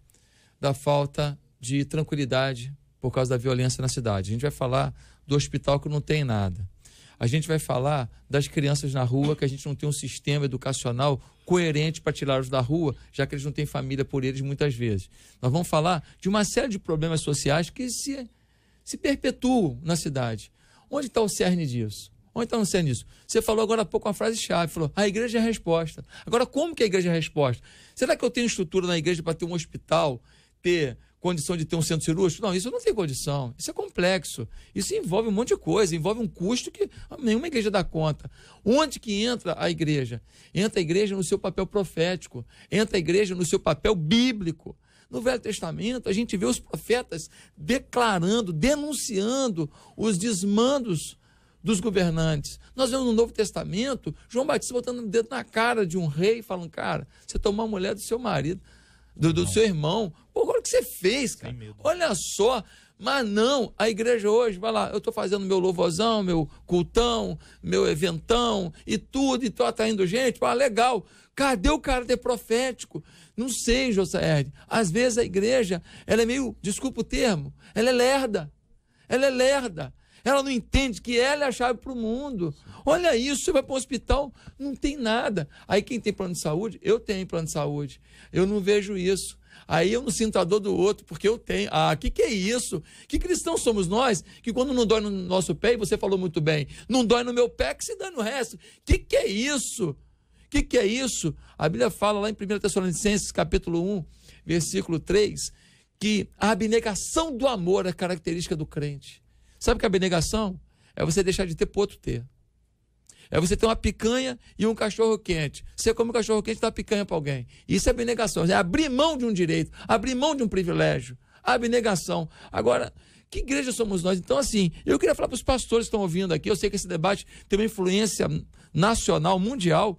da falta de tranquilidade por causa da violência na cidade. A gente vai falar do hospital que não tem nada. A gente vai falar das crianças na rua, que a gente não tem um sistema educacional coerente para tirá-los da rua, já que eles não têm família por eles muitas vezes. Nós vamos falar de uma série de problemas sociais que se perpetuam na cidade. Onde está o cerne disso? Onde está o cerne disso? Você falou agora há pouco uma frase-chave, falou, a igreja é a resposta. Agora, como que a igreja é a resposta? Será que eu tenho estrutura na igreja para ter um hospital, ter condição de ter um centro cirúrgico? Não, isso não tem condição. Isso é complexo. Isso envolve um monte de coisa, envolve um custo que nenhuma igreja dá conta. Onde que entra a igreja? Entra a igreja no seu papel profético, entra a igreja no seu papel bíblico. No Velho Testamento, a gente vê os profetas declarando, denunciando os desmandos dos governantes. Nós vemos no Novo Testamento, João Batista botando o dedo na cara de um rei, falando, cara, você tomou a mulher do seu marido, do seu irmão. Pô, agora o que você fez, cara? Olha só. Mas não, a igreja hoje, vai lá, eu estou fazendo meu louvozão, meu cultão, meu eventão e tudo, e estou atraindo gente, legal. Cadê o caráter profético? Não sei, José. Às vezes a igreja, ela é meio, desculpa o termo, ela é lerda. Ela é lerda. Ela não entende que ela é a chave para o mundo. Olha isso, você vai para um hospital, não tem nada. Aí quem tem plano de saúde, eu tenho plano de saúde. Eu não vejo isso. Aí eu não sinto a dor do outro, porque eu tenho. Que é isso? Que cristãos somos nós, que quando não dói no nosso pé, e você falou muito bem, não dói no meu pé, que se dá no resto. Que é isso? Que é isso? A Bíblia fala lá em 1 Tessalonicenses, capítulo 1, versículo 3, que a abnegação do amor é característica do crente. Sabe que a abnegação é você deixar de ter para o outro ter. É você ter uma picanha e um cachorro quente. Você come um cachorro quente e dá picanha para alguém. Isso é abnegação. É abrir mão de um direito, abrir mão de um privilégio. Abnegação. Agora, que igreja somos nós? Então, assim, eu queria falar para os pastores que estão ouvindo aqui, eu sei que esse debate tem uma influência nacional, mundial.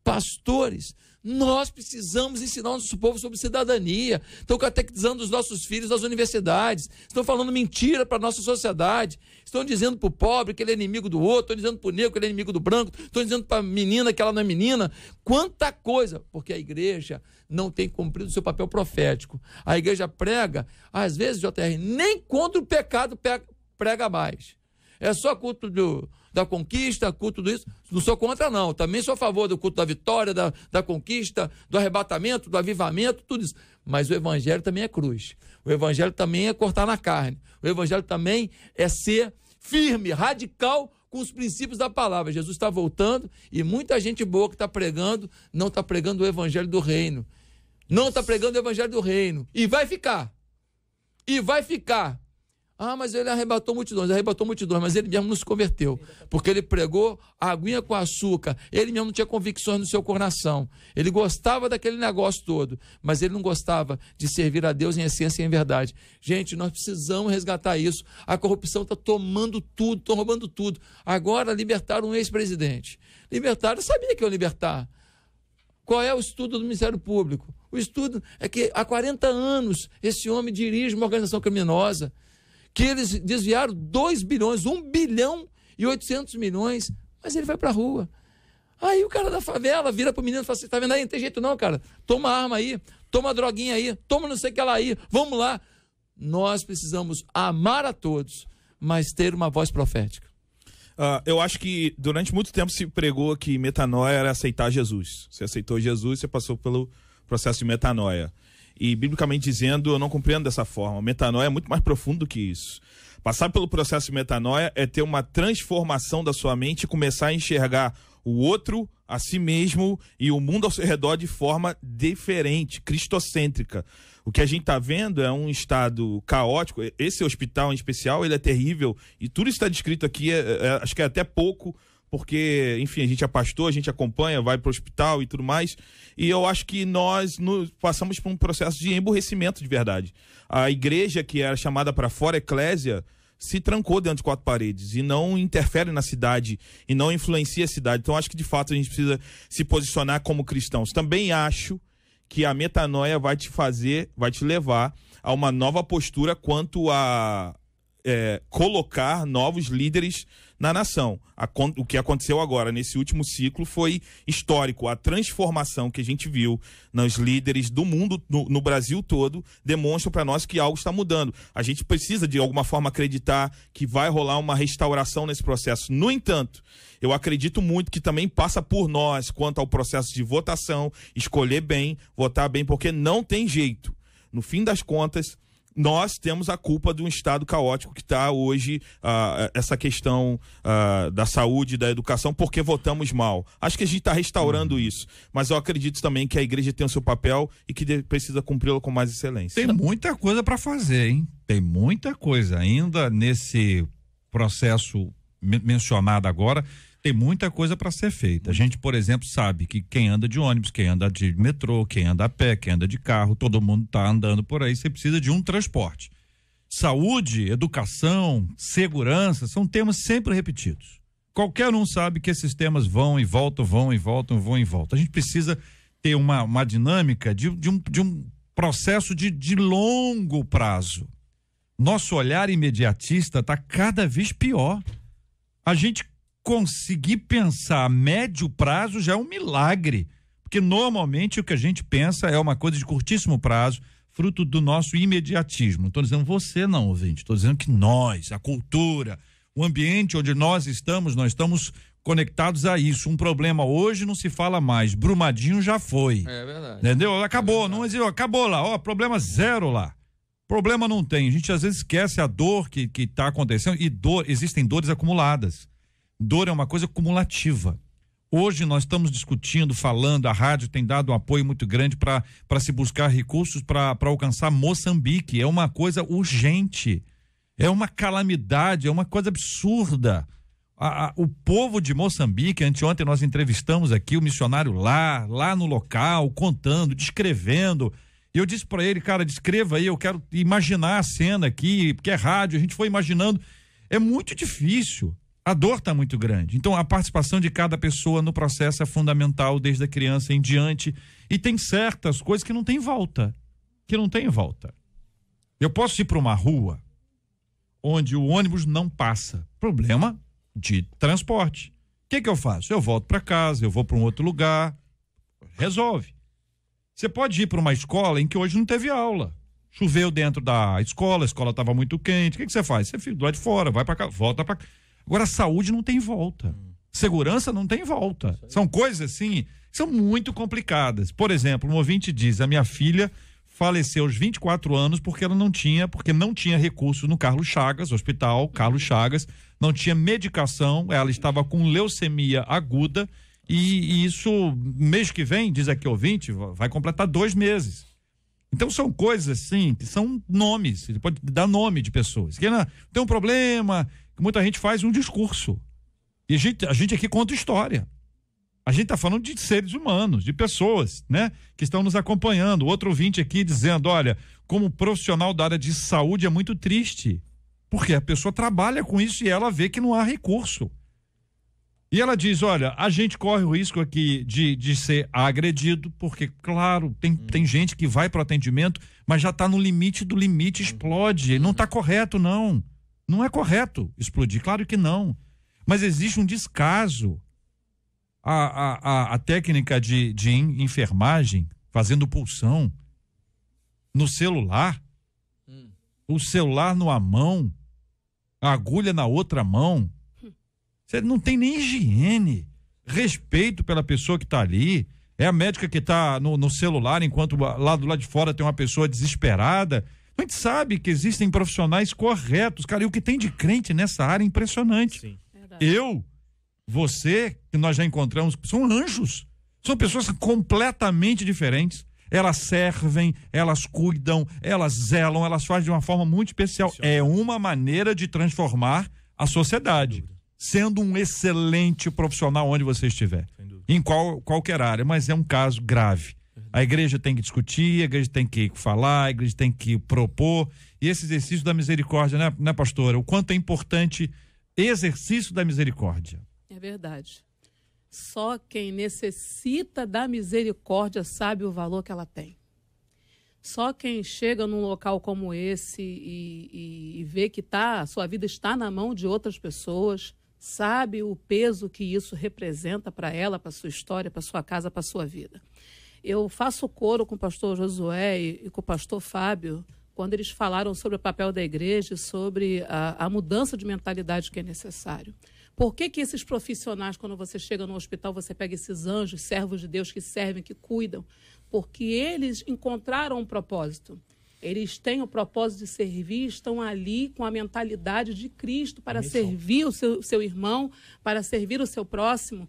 Pastores, nós precisamos ensinar o nosso povo sobre cidadania. Estão catequizando os nossos filhos nas universidades, estão falando mentira para a nossa sociedade, estão dizendo para o pobre que ele é inimigo do outro, estão dizendo para o negro que ele é inimigo do branco, estão dizendo para a menina que ela não é menina. Quanta coisa, porque a igreja não tem cumprido o seu papel profético. A igreja prega, às vezes, JR, nem contra o pecado prega mais. É só culto da conquista, culto disso. Não sou contra, não. Também sou a favor do culto da vitória, da conquista, do arrebatamento, do avivamento, tudo isso. Mas o evangelho também é cruz. O evangelho também é cortar na carne. O evangelho também é ser firme, radical com os princípios da palavra. Jesus está voltando e muita gente boa que está pregando, não está pregando o evangelho do reino. Não está pregando o evangelho do reino. E vai ficar. E vai ficar. Mas ele arrebatou multidões, mas ele mesmo não se converteu, porque ele pregou a aguinha com açúcar, ele mesmo não tinha convicções no seu coração, ele gostava daquele negócio todo, mas ele não gostava de servir a Deus em essência e em verdade. Gente, nós precisamos resgatar isso. A corrupção está tomando tudo, está roubando tudo. Agora libertaram um ex-presidente. Libertaram, sabia que iam libertar. Qual é o estudo do Ministério Público? O estudo é que há 40 anos esse homem dirige uma organização criminosa, que eles desviaram 2 bilhões, 1 bilhão e 800 milhões, mas ele vai pra rua. Aí o cara da favela vira pro menino e fala assim, tá vendo aí, não tem jeito não, cara, toma arma aí, toma droguinha aí, toma não sei o que lá aí, vamos lá. Nós precisamos amar a todos, mas ter uma voz profética. Eu acho que durante muito tempo se pregou que metanoia era aceitar Jesus. Você aceitou Jesus, você passou pelo processo de metanoia. E, biblicamente dizendo, eu não compreendo dessa forma. Metanoia é muito mais profundo do que isso. Passar pelo processo de metanoia é ter uma transformação da sua mente e começar a enxergar o outro, a si mesmo e o mundo ao seu redor de forma diferente, cristocêntrica. O que a gente está vendo é um estado caótico. Esse hospital em especial, ele é terrível. E tudo está descrito aqui, acho que é até pouco porque, enfim, a gente é pastor, a gente acompanha, vai para o hospital e tudo mais, e eu acho que nós passamos por um processo de emburrecimento de verdade. A igreja que era chamada para fora, eclésia, se trancou dentro de 4 paredes e não interfere na cidade e não influencia a cidade. Então acho que de fato a gente precisa se posicionar como cristãos. Também acho que a metanoia vai te levar a uma nova postura quanto a colocar novos líderes na nação. O que aconteceu agora nesse último ciclo foi histórico. A transformação que a gente viu nos líderes do mundo, no Brasil todo, demonstra para nós que algo está mudando. A gente precisa de alguma forma acreditar que vai rolar uma restauração nesse processo. No entanto, eu acredito muito que também passa por nós quanto ao processo de votação, escolher bem, votar bem, porque não tem jeito. No fim das contas, nós temos a culpa de um estado caótico que está hoje, essa questão da saúde e da educação, porque votamos mal. Acho que a gente está restaurando isso, mas eu acredito também que a igreja tem o seu papel e que precisa cumpri-lo com mais excelência. Tem muita coisa para fazer, hein? Tem muita coisa ainda nesse processo mencionado agora. Tem muita coisa para ser feita. A gente, por exemplo, sabe que quem anda de ônibus, quem anda de metrô, quem anda a pé, quem anda de carro, todo mundo está andando por aí, você precisa de um transporte. Saúde, educação, segurança, são temas sempre repetidos. Qualquer um sabe que esses temas vão e voltam, vão e voltam, vão e voltam. A gente precisa ter uma dinâmica de um processo de longo prazo. Nosso olhar imediatista está cada vez pior. A gente conseguir pensar a médio prazo já é um milagre, porque normalmente o que a gente pensa é uma coisa de curtíssimo prazo, fruto do nosso imediatismo. Não estou dizendo você não, ouvinte, estou dizendo que nós, a cultura, o ambiente onde nós estamos conectados a isso. Um problema hoje não se fala mais, Brumadinho já foi. É verdade. Entendeu? Acabou, não existe, acabou lá, problema zero lá. Problema não tem, a gente às vezes esquece a dor que está acontecendo e existem dores acumuladas. Dor é uma coisa cumulativa. Hoje nós estamos discutindo, falando, a rádio tem dado um apoio muito grande para se buscar recursos para alcançar Moçambique. É uma coisa urgente, é uma calamidade, é uma coisa absurda. O povo de Moçambique, anteontem nós entrevistamos aqui o missionário lá no local, contando, descrevendo. E eu disse para ele, cara, descreva aí, eu quero imaginar a cena aqui, porque é rádio, a gente foi imaginando. É muito difícil. A dor está muito grande. Então, a participação de cada pessoa no processo é fundamental desde a criança em diante. E tem certas coisas que não tem volta. Eu posso ir para uma rua onde o ônibus não passa. Problema de transporte. O que eu faço? Eu volto para casa, eu vou para um outro lugar. Resolve. Você pode ir para uma escola em que hoje não teve aula. Choveu dentro da escola, a escola estava muito quente. O que você faz? Você fica do lado de fora, vai para cá, volta para cá. Agora, a saúde não tem volta. Segurança não tem volta. São coisas, assim, que são muito complicadas. Por exemplo, um ouvinte diz, a minha filha faleceu aos 24 anos porque não tinha recurso no Carlos Chagas, hospital Carlos Chagas, não tinha medicação, ela estava com leucemia aguda e isso, mês que vem, diz aqui o ouvinte, vai completar 2 meses. Então são coisas, assim, que são nomes, ele pode dar nome de pessoas. Que tem um problema... Muita gente faz um discurso. E a gente aqui conta história. A gente está falando de seres humanos, de pessoas, né? Que estão nos acompanhando. Outro ouvinte aqui dizendo, olha, como profissional da área de saúde é muito triste. Porque a pessoa trabalha com isso e ela vê que não há recurso. E ela diz, olha, a gente corre o risco aqui de ser agredido, porque, claro, tem gente que vai para o atendimento, mas já está no limite do limite, explode. Não está correto, não. Não é correto explodir, claro que não. Mas existe um descaso. A técnica de enfermagem, fazendo pulsão, no celular, o celular numa mão, a agulha na outra mão. Você não tem nem higiene, respeito pela pessoa que está ali. É a médica que está no celular, enquanto lá do lado de fora tem uma pessoa desesperada. A gente sabe que existem profissionais corretos, cara, e o que tem de crente nessa área é impressionante. Sim. Você, que nós já encontramos, são anjos, são pessoas completamente diferentes. Elas servem, elas cuidam, elas zelam, elas fazem de uma forma muito especial. É uma maneira de transformar a sociedade. sendo um excelente profissional onde você estiver, em qualquer área, mas é um caso grave. A igreja tem que discutir, a igreja tem que falar, a igreja tem que propor, e esse exercício da misericórdia, né, pastora? O quanto é importante exercício da misericórdia. É verdade. Só quem necessita da misericórdia sabe o valor que ela tem. Só quem chega num local como esse e vê que a sua vida está na mão de outras pessoas, sabe o peso que isso representa para ela, para sua história, para sua casa, para sua vida. Eu faço coro com o pastor Josué e com o pastor Fábio, quando eles falaram sobre o papel da igreja e sobre a mudança de mentalidade que é necessário. Por que esses profissionais, quando você chega no hospital, você pega esses anjos, servos de Deus que servem, que cuidam? Porque eles encontraram um propósito. Eles têm o propósito de servir, estão ali com a mentalidade de Cristo para servir o seu irmão, para servir o seu próximo.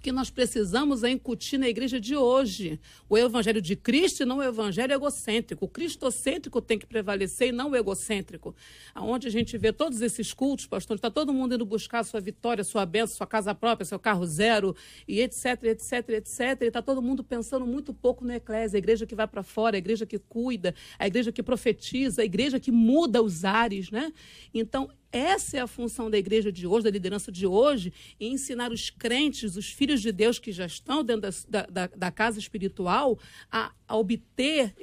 Que nós precisamos incutir na igreja de hoje. O evangelho de Cristo e não o evangelho egocêntrico. O cristocêntrico tem que prevalecer e não o egocêntrico. Onde a gente vê todos esses cultos, pastor, está todo mundo indo buscar a sua vitória, sua bênção, sua casa própria, seu carro zero, e etc, etc, etc. E está todo mundo pensando muito pouco na eclésia, a igreja que vai para fora, a igreja que cuida, a igreja que profetiza, a igreja que muda os ares, né? Então, essa é a função da igreja de hoje, da liderança de hoje, em ensinar os crentes, os filhos de Deus que já estão dentro da casa espiritual, a obter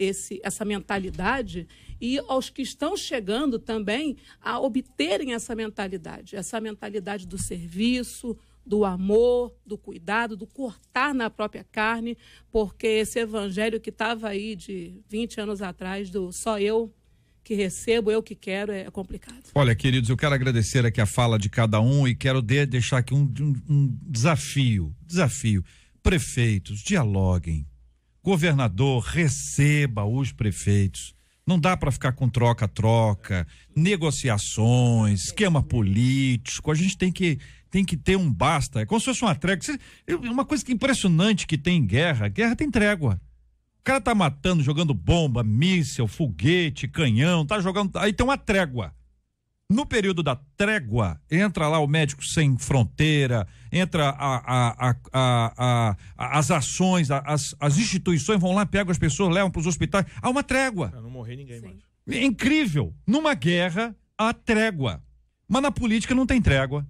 essa mentalidade, e aos que estão chegando também a obterem essa mentalidade do serviço, do amor, do cuidado, do cortar na própria carne, porque esse evangelho que estava aí de 20 anos atrás, do só eu que recebo, eu que quero, é complicado. Olha, queridos, eu quero agradecer aqui a fala de cada um e quero deixar aqui um desafio. Prefeitos, dialoguem. Governador, receba os prefeitos. Não dá para ficar com troca-troca, negociações, esquema político. A gente tem que ter um basta. É como se fosse uma trégua. Uma coisa que é impressionante que tem em guerra tem trégua. O cara tá matando, jogando bomba, míssil, foguete, canhão, tá jogando. Aí tem uma trégua. No período da trégua, entra lá o Médico Sem Fronteira, entra as ações, as instituições vão lá, pegam as pessoas, levam para os hospitais. Há uma trégua. Pra não morrer ninguém mais. É incrível. Numa guerra, há trégua. Mas na política não tem trégua.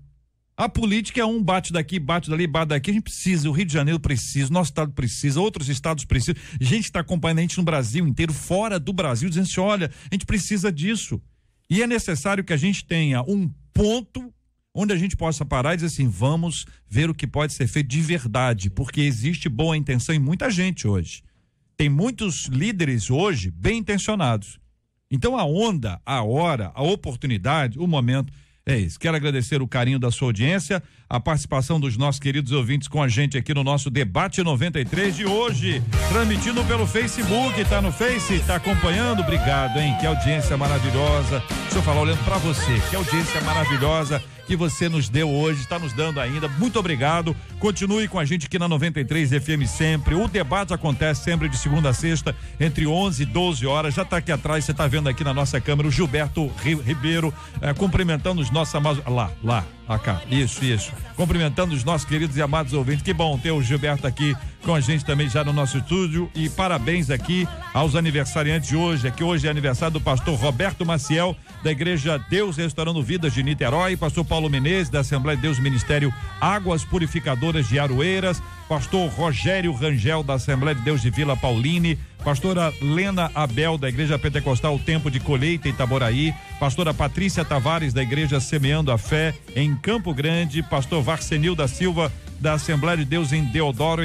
A política é um bate daqui, bate dali, bate daqui. A gente precisa, o Rio de Janeiro precisa, nosso estado precisa, outros estados precisam. Gente está acompanhando a gente no Brasil inteiro, fora do Brasil, dizendo assim, olha, a gente precisa disso. E é necessário que a gente tenha um ponto onde a gente possa parar e dizer assim, vamos ver o que pode ser feito de verdade, porque existe boa intenção em muita gente hoje. Tem muitos líderes hoje bem intencionados. Então a onda, a hora, a oportunidade, o momento é isso. Quero agradecer o carinho da sua audiência, a participação dos nossos queridos ouvintes com a gente aqui no nosso Debate 93 de hoje, transmitindo pelo Facebook. Tá no Face, tá acompanhando? Obrigado, hein? Que audiência maravilhosa. Deixa eu falar olhando pra você, que audiência maravilhosa que você nos deu hoje, está nos dando ainda. Muito obrigado. Continue com a gente aqui na 93 FM sempre. O debate acontece sempre de segunda a sexta, entre 11 e 12 horas. Já está aqui atrás, você está vendo aqui na nossa câmera o Gilberto Ribeiro, cumprimentando os nossos amados. Lá, cá. Isso. Cumprimentando os nossos queridos e amados ouvintes. Que bom ter o Gilberto aqui com a gente também já no nosso estúdio. E parabéns aqui aos aniversariantes de hoje. Aqui hoje é aniversário do pastor Roberto Maciel, da Igreja Deus Restaurando Vidas de Niterói, pastor Paulo Menezes, da Assembleia de Deus Ministério Águas Purificadoras de Aroeiras, pastor Rogério Rangel, da Assembleia de Deus de Vila Pauline, pastora Lena Abel, da Igreja Pentecostal Tempo de Colheita, Itaboraí, pastora Patrícia Tavares, da Igreja Semeando a Fé, em Campo Grande, pastor Varcenil da Silva, da Assembleia de Deus em Deodoro,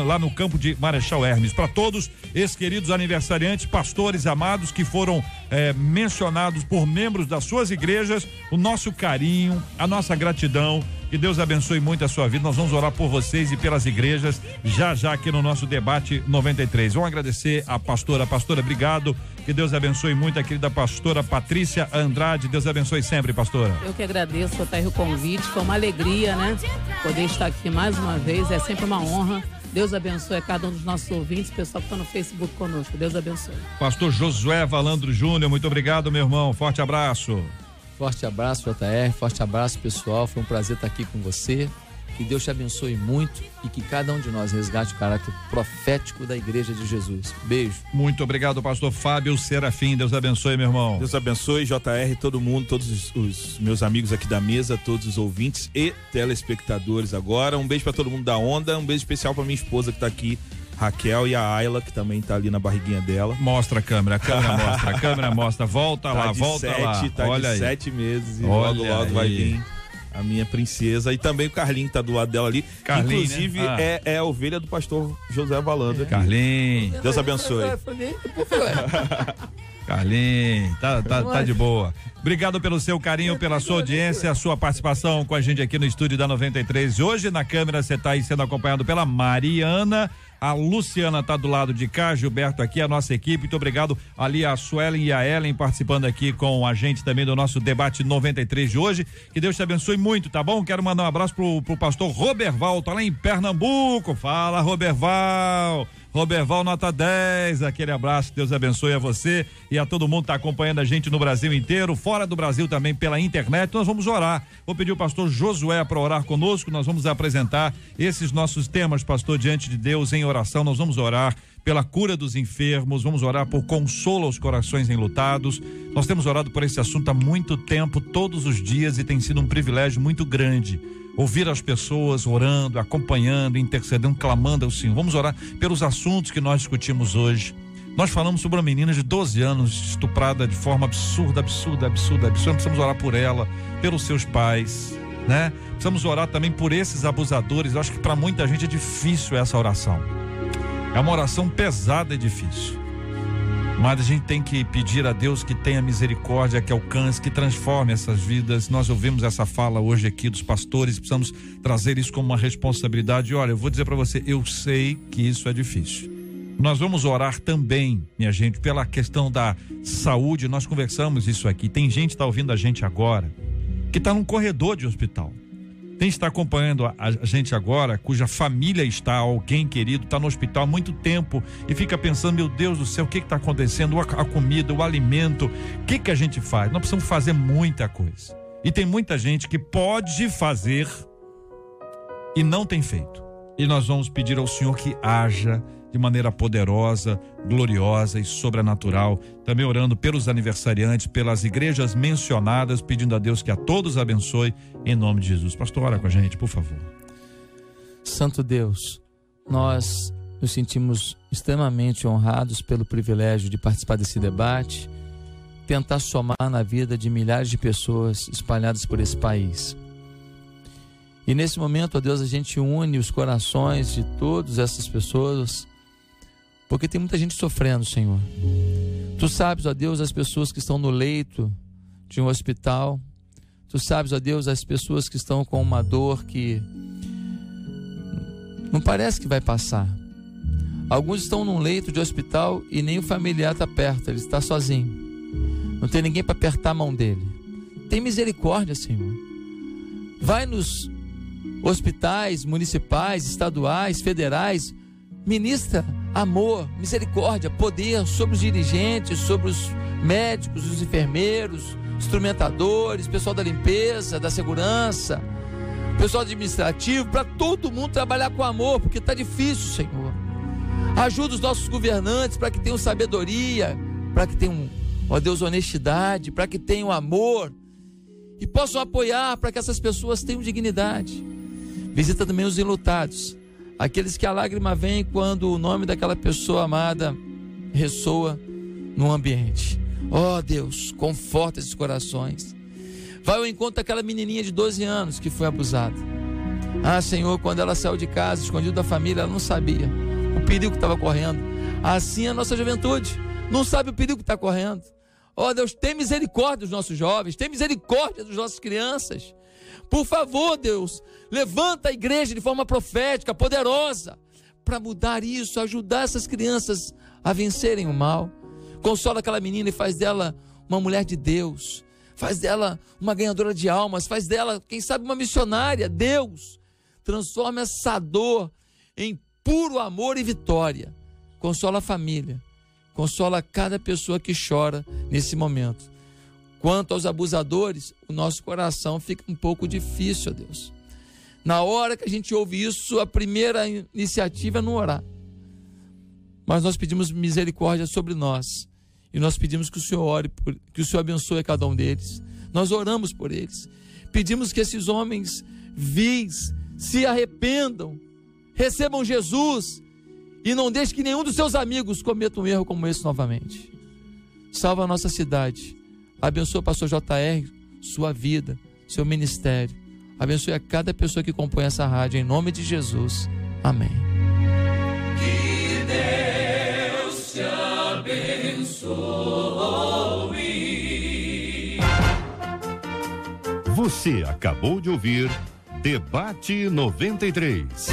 lá no campo de Marechal Hermes. Para todos esses queridos aniversariantes, pastores amados que foram mencionados por membros das suas igrejas, o nosso carinho, a nossa gratidão. Que Deus abençoe muito a sua vida. Nós vamos orar por vocês e pelas igrejas já aqui no nosso Debate 93. Vamos agradecer a pastora. Pastora, obrigado. Que Deus abençoe muito a querida pastora Patrícia Andrade. Deus abençoe sempre, pastora. Eu que agradeço, Otair, o convite. Foi uma alegria, né? Poder estar aqui mais uma vez. É sempre uma honra. Deus abençoe a cada um dos nossos ouvintes, pessoal que está no Facebook conosco. Deus abençoe. Pastor Josué Valandro Júnior, muito obrigado, meu irmão. Forte abraço. Forte abraço, JR, forte abraço, pessoal. Foi um prazer estar aqui com você. Que Deus te abençoe muito e que cada um de nós resgate o caráter profético da Igreja de Jesus. Beijo. Muito obrigado, pastor Fábio Serafim. Deus abençoe, meu irmão. Deus abençoe, JR, todo mundo, todos os meus amigos aqui da mesa, todos os ouvintes e telespectadores agora. Um beijo para todo mundo da Onda, um beijo especial para minha esposa que tá aqui, Raquel, e a Ayla, que também tá ali na barriguinha dela. Mostra a câmera mostra. Volta lá, volta lá. Tá olha de aí. 7 meses e Olha logo aí. vai vir a minha princesa. E também o Carlinho, que tá do lado dela ali. Carlinho, inclusive, né? é a ovelha do pastor José Valanda. Carlinhos. Deus abençoe. Carlinhos, tá de boa. Obrigado pelo seu carinho, pela sua audiência, a sua participação com a gente aqui no estúdio da 93. Hoje na câmera você tá aí sendo acompanhado pela Mariana, a Luciana tá do lado de cá, Gilberto aqui, a nossa equipe. Muito obrigado ali a Suelen e a Ellen participando aqui com a gente também do nosso debate 93 de hoje. Que Deus te abençoe muito, tá bom? Quero mandar um abraço pro pastor Roberval, tá lá em Pernambuco. Fala, Roberval. Roberval, nota 10, aquele abraço, Deus abençoe a você e a todo mundo que tá acompanhando a gente no Brasil inteiro, fora do Brasil também pela internet. Nós vamos orar, vou pedir o pastor Josué para orar conosco, nós vamos apresentar esses nossos temas, pastor, diante de Deus em oração. Nós vamos orar pela cura dos enfermos, vamos orar por consolo aos corações enlutados. Nós temos orado por esse assunto há muito tempo, todos os dias, e tem sido um privilégio muito grande ouvir as pessoas orando, acompanhando, intercedendo, clamando ao Senhor. Vamos orar pelos assuntos que nós discutimos hoje. Nós falamos sobre uma menina de 12 anos estuprada de forma absurda. Precisamos orar por ela, pelos seus pais, né? Precisamos orar também por esses abusadores. Eu acho que para muita gente é difícil essa oração. É uma oração pesada e difícil. Mas a gente tem que pedir a Deus que tenha misericórdia, que alcance, que transforme essas vidas. Nós ouvimos essa fala hoje aqui dos pastores, precisamos trazer isso como uma responsabilidade. Olha, eu vou dizer para você, eu sei que isso é difícil. Nós vamos orar também, minha gente, pela questão da saúde. Nós conversamos isso aqui. Tem gente que está ouvindo a gente agora, que está num corredor de hospital. Tem que estar acompanhando a gente agora, cuja família está, alguém querido, está no hospital há muito tempo e fica pensando, meu Deus do céu, o que está acontecendo? A comida, o alimento, o que a gente faz? Nós precisamos fazer muita coisa. E tem muita gente que pode fazer e não tem feito. E nós vamos pedir ao Senhor que haja de maneira poderosa, gloriosa e sobrenatural, também orando pelos aniversariantes, pelas igrejas mencionadas, pedindo a Deus que a todos abençoe, em nome de Jesus. Pastor, ora com a gente, por favor. Santo Deus, nós nos sentimos extremamente honrados pelo privilégio de participar desse debate, tentar somar na vida de milhares de pessoas espalhadas por esse país. E nesse momento, ó Deus, a gente une os corações de todas essas pessoas, porque tem muita gente sofrendo, Senhor. Tu sabes, ó Deus, as pessoas que estão no leito de um hospital. Tu sabes, ó Deus, as pessoas que estão com uma dor que não parece que vai passar. Alguns estão num leito de hospital e nem o familiar está perto, ele está sozinho. Não tem ninguém para apertar a mão dele. Tem misericórdia, Senhor. Vai nos hospitais municipais, estaduais, federais, ministra amor, misericórdia, poder sobre os dirigentes, sobre os médicos, os enfermeiros, instrumentadores, pessoal da limpeza, da segurança, pessoal administrativo, para todo mundo trabalhar com amor, porque está difícil, Senhor. Ajuda os nossos governantes para que tenham sabedoria, para que tenham, ó Deus, honestidade, para que tenham amor e possam apoiar para que essas pessoas tenham dignidade. Visita também os enlutados, aqueles que a lágrima vem quando o nome daquela pessoa amada ressoa no ambiente. Ó Deus, conforta esses corações. Vai ao encontro daquela menininha de 12 anos que foi abusada. Ah, Senhor, quando ela saiu de casa, escondida da família, ela não sabia o perigo que estava correndo. Assim é a nossa juventude, não sabe o perigo que está correndo. Ó Deus, tem misericórdia dos nossos jovens, tem misericórdia das nossas crianças. Por favor, Deus, levanta a igreja de forma profética, poderosa, para mudar isso, ajudar essas crianças a vencerem o mal. Consola aquela menina e faz dela uma mulher de Deus, faz dela uma ganhadora de almas, faz dela, quem sabe, uma missionária. Deus, transforma essa dor em puro amor e vitória. Consola a família, consola cada pessoa que chora nesse momento. Quanto aos abusadores, o nosso coração fica um pouco difícil, ó Deus. Na hora que a gente ouve isso, a primeira iniciativa é não orar. Mas nós pedimos misericórdia sobre nós. E nós pedimos que o Senhor ore, que o Senhor abençoe cada um deles. Nós oramos por eles. Pedimos que esses homens vis se arrependam, recebam Jesus e não deixe que nenhum dos seus amigos cometa um erro como esse novamente. Salva a nossa cidade. Abençoa o pastor JR, sua vida, seu ministério. Abençoe a cada pessoa que compõe essa rádio, em nome de Jesus. Amém. Que Deus te abençoe. Você acabou de ouvir Debate 93.